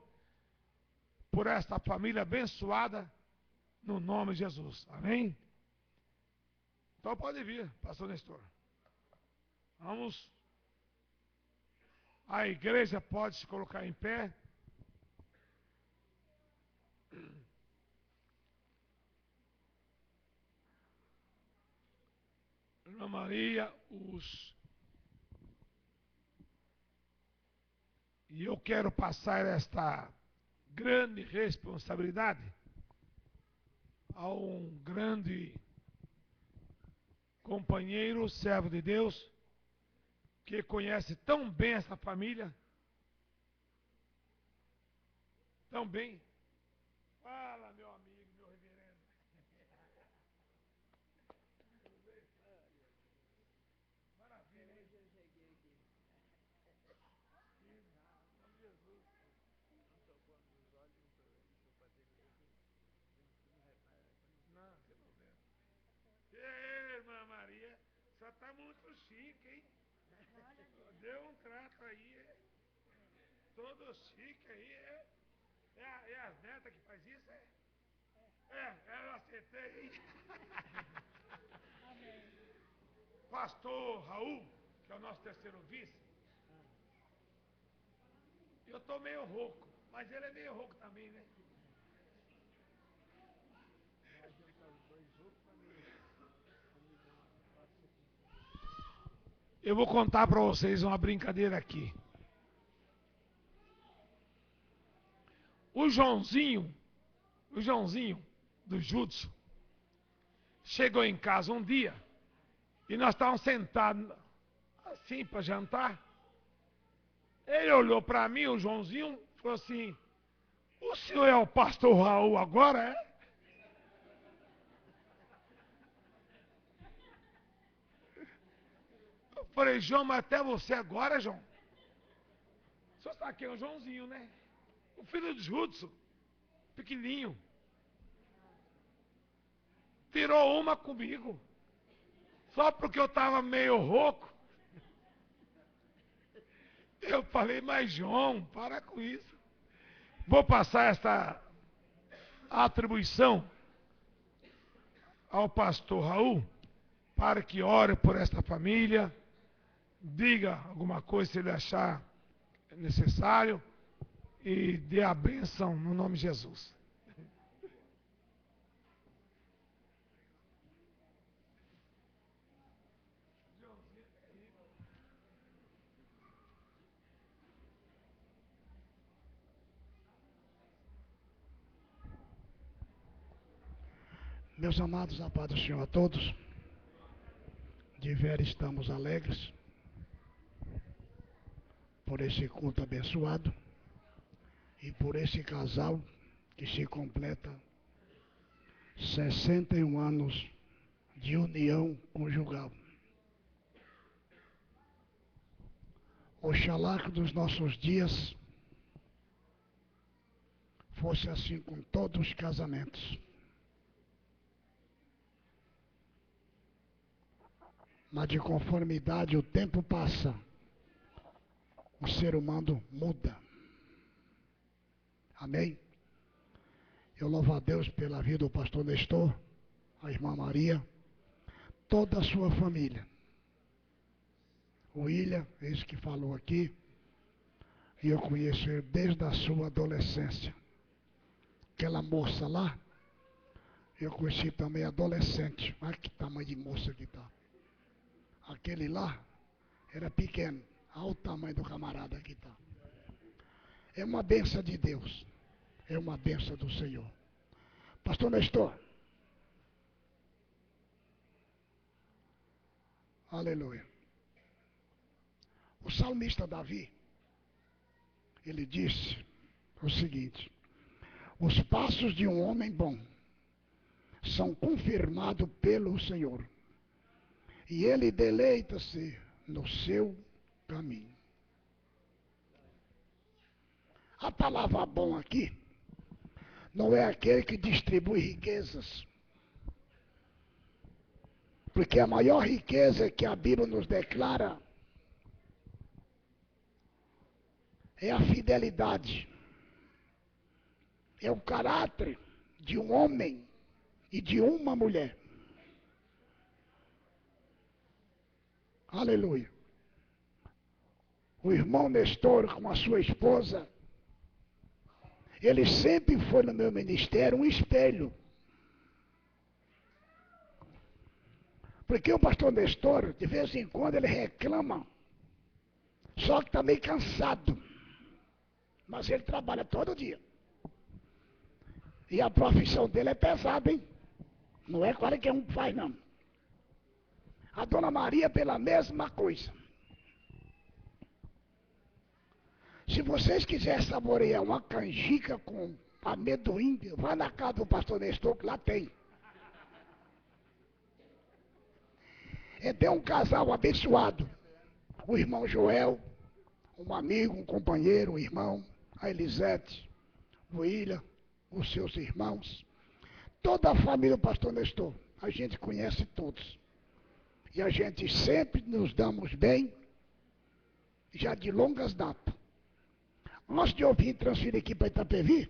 por esta família abençoada, no nome de Jesus. Amém? Então pode vir, pastor Nestor. Vamos. A igreja pode se colocar em pé. Irmã Maria, e eu quero passar esta grande responsabilidade a um grande companheiro, servo de Deus, que conhece tão bem essa família, tão bem. Fala, meu amigo, meu reverendo. Maravilha, hein? Não, você não vê. Ei, irmã Maria, só está muito chique, hein? Deu um trato aí, todo chique aí, é as netas que faz isso, eu acertei, hein? Pastor Raul, que é o nosso terceiro vice, eu estou meio rouco, mas ele é meio rouco também, né? Eu vou contar para vocês uma brincadeira aqui. O Joãozinho do Jutsu, chegou em casa um dia e nós estávamos sentados assim para jantar. Ele olhou para mim, o Joãozinho, falou assim: o senhor é o pastor Raul agora, é? Eu falei: João, mas até você agora, João? O senhor está aqui, é o Joãozinho, né? O filho do Jutsu, pequenininho. Tirou uma comigo. Só porque eu estava meio rouco. Eu falei: mas João, para com isso. Vou passar esta atribuição ao pastor Raul, para que ore por esta família, diga alguma coisa se ele achar necessário e dê a bênção no nome de Jesus. Meus amados, a paz do Senhor a todos. De ver estamos alegres por esse culto abençoado e por esse casal que se completa 61 anos de união conjugal. Oxalá que dos nossos dias fosse assim com todos os casamentos. Mas de conformidade o tempo passa, o ser humano muda. Amém? Eu louvo a Deus pela vida do pastor Nestor, a irmã Maria, toda a sua família. O William, esse que falou aqui, e eu conheço ele desde a sua adolescência. Aquela moça lá, eu conheci também adolescente. Olha que tamanho de moça que está. Aquele lá era pequeno. Olha o tamanho do camarada que está. É uma bênção de Deus. É uma bênção do Senhor. Pastor Nestor. Aleluia. O salmista Davi, ele disse o seguinte: os passos de um homem bom são confirmados pelo Senhor, e ele deleita-se no seu caminho. A palavra bom aqui não é aquele que distribui riquezas. Porque a maior riqueza que a Bíblia nos declara é a fidelidade. É o caráter de um homem e de uma mulher. Aleluia. O irmão Nestor com a sua esposa, ele sempre foi no meu ministério um espelho. Porque o pastor Nestor, de vez em quando, ele reclama, só que está meio cansado. Mas ele trabalha todo dia. E a profissão dele é pesada, hein? Não é qualquer um que faz, não. A dona Maria, pela mesma coisa. Se vocês quiserem saborear uma canjica com amendoim, vá na casa do pastor Nestor, que lá tem. É um casal abençoado. O irmão Joel, um amigo, um companheiro, um irmão, a Elisete, o William, os seus irmãos. Toda a família do pastor Nestor, a gente conhece todos. E a gente sempre nos damos bem, já de longas datas. Antes de eu vir transferir aqui para Itapevi,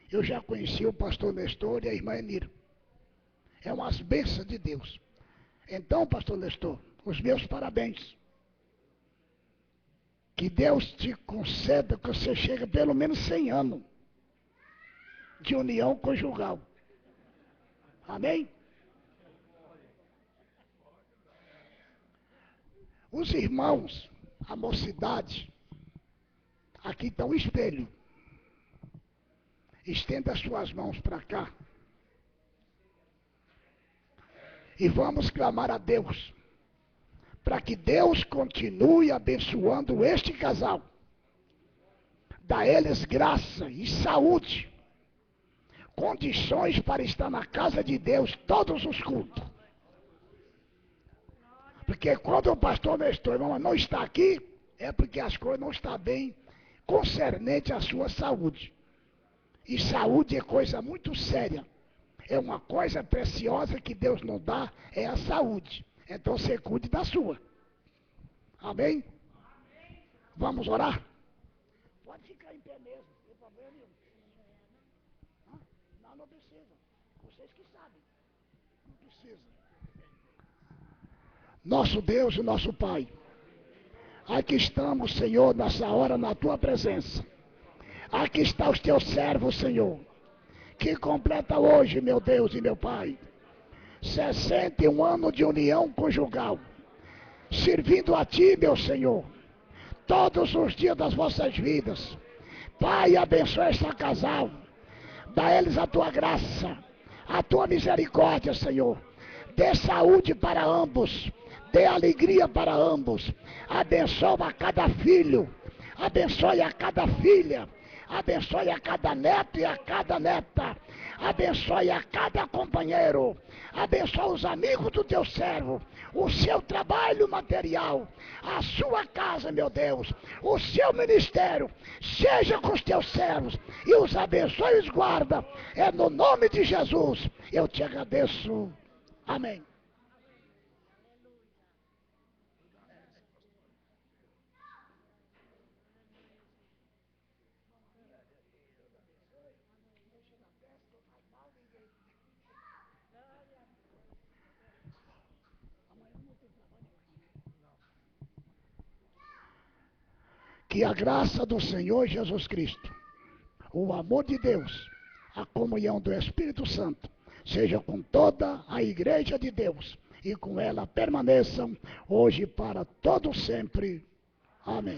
eu já conheci o pastor Nestor e a irmã Enira. É umas bênçãos de Deus. Então, pastor Nestor, os meus parabéns. Que Deus te conceda que você chegue a pelo menos 100 anos de união conjugal. Amém? Os irmãos, a mocidade, aqui está um espelho. Estenda as suas mãos para cá. E vamos clamar a Deus, para que Deus continue abençoando este casal. Dá a eles graça e saúde, condições para estar na casa de Deus todos os cultos. Porque quando o pastor Nestor não está aqui, é porque as coisas não estão bem concernente à sua saúde. E saúde é coisa muito séria. É uma coisa preciosa que Deus não dá, é a saúde. Então você cuide da sua. Amém? Vamos orar? Pode ficar em pé mesmo, não tem problema nenhum. Não precisa. Vocês que sabem. Não precisa. Nosso Deus e nosso Pai, aqui estamos, Senhor, nessa hora na Tua presença. Aqui está os Teus servos, Senhor, que completa hoje, meu Deus e meu Pai, 61 anos de união conjugal, servindo a Ti, meu Senhor, todos os dias das vossas vidas. Pai, abençoa esta casal, dá a eles a Tua graça, a Tua misericórdia, Senhor, dê saúde para ambos, dê alegria para ambos, abençoa a cada filho, abençoe a cada filha, abençoe a cada neto e a cada neta, abençoe a cada companheiro, abençoe os amigos do teu servo, o seu trabalho material, a sua casa, meu Deus, o seu ministério, seja com os teus servos e os abençoe e os guarda, é no nome de Jesus, eu te agradeço, amém. Que a graça do Senhor Jesus Cristo, o amor de Deus, a comunhão do Espírito Santo, seja com toda a igreja de Deus e com ela permaneçam hoje para todo sempre. Amém.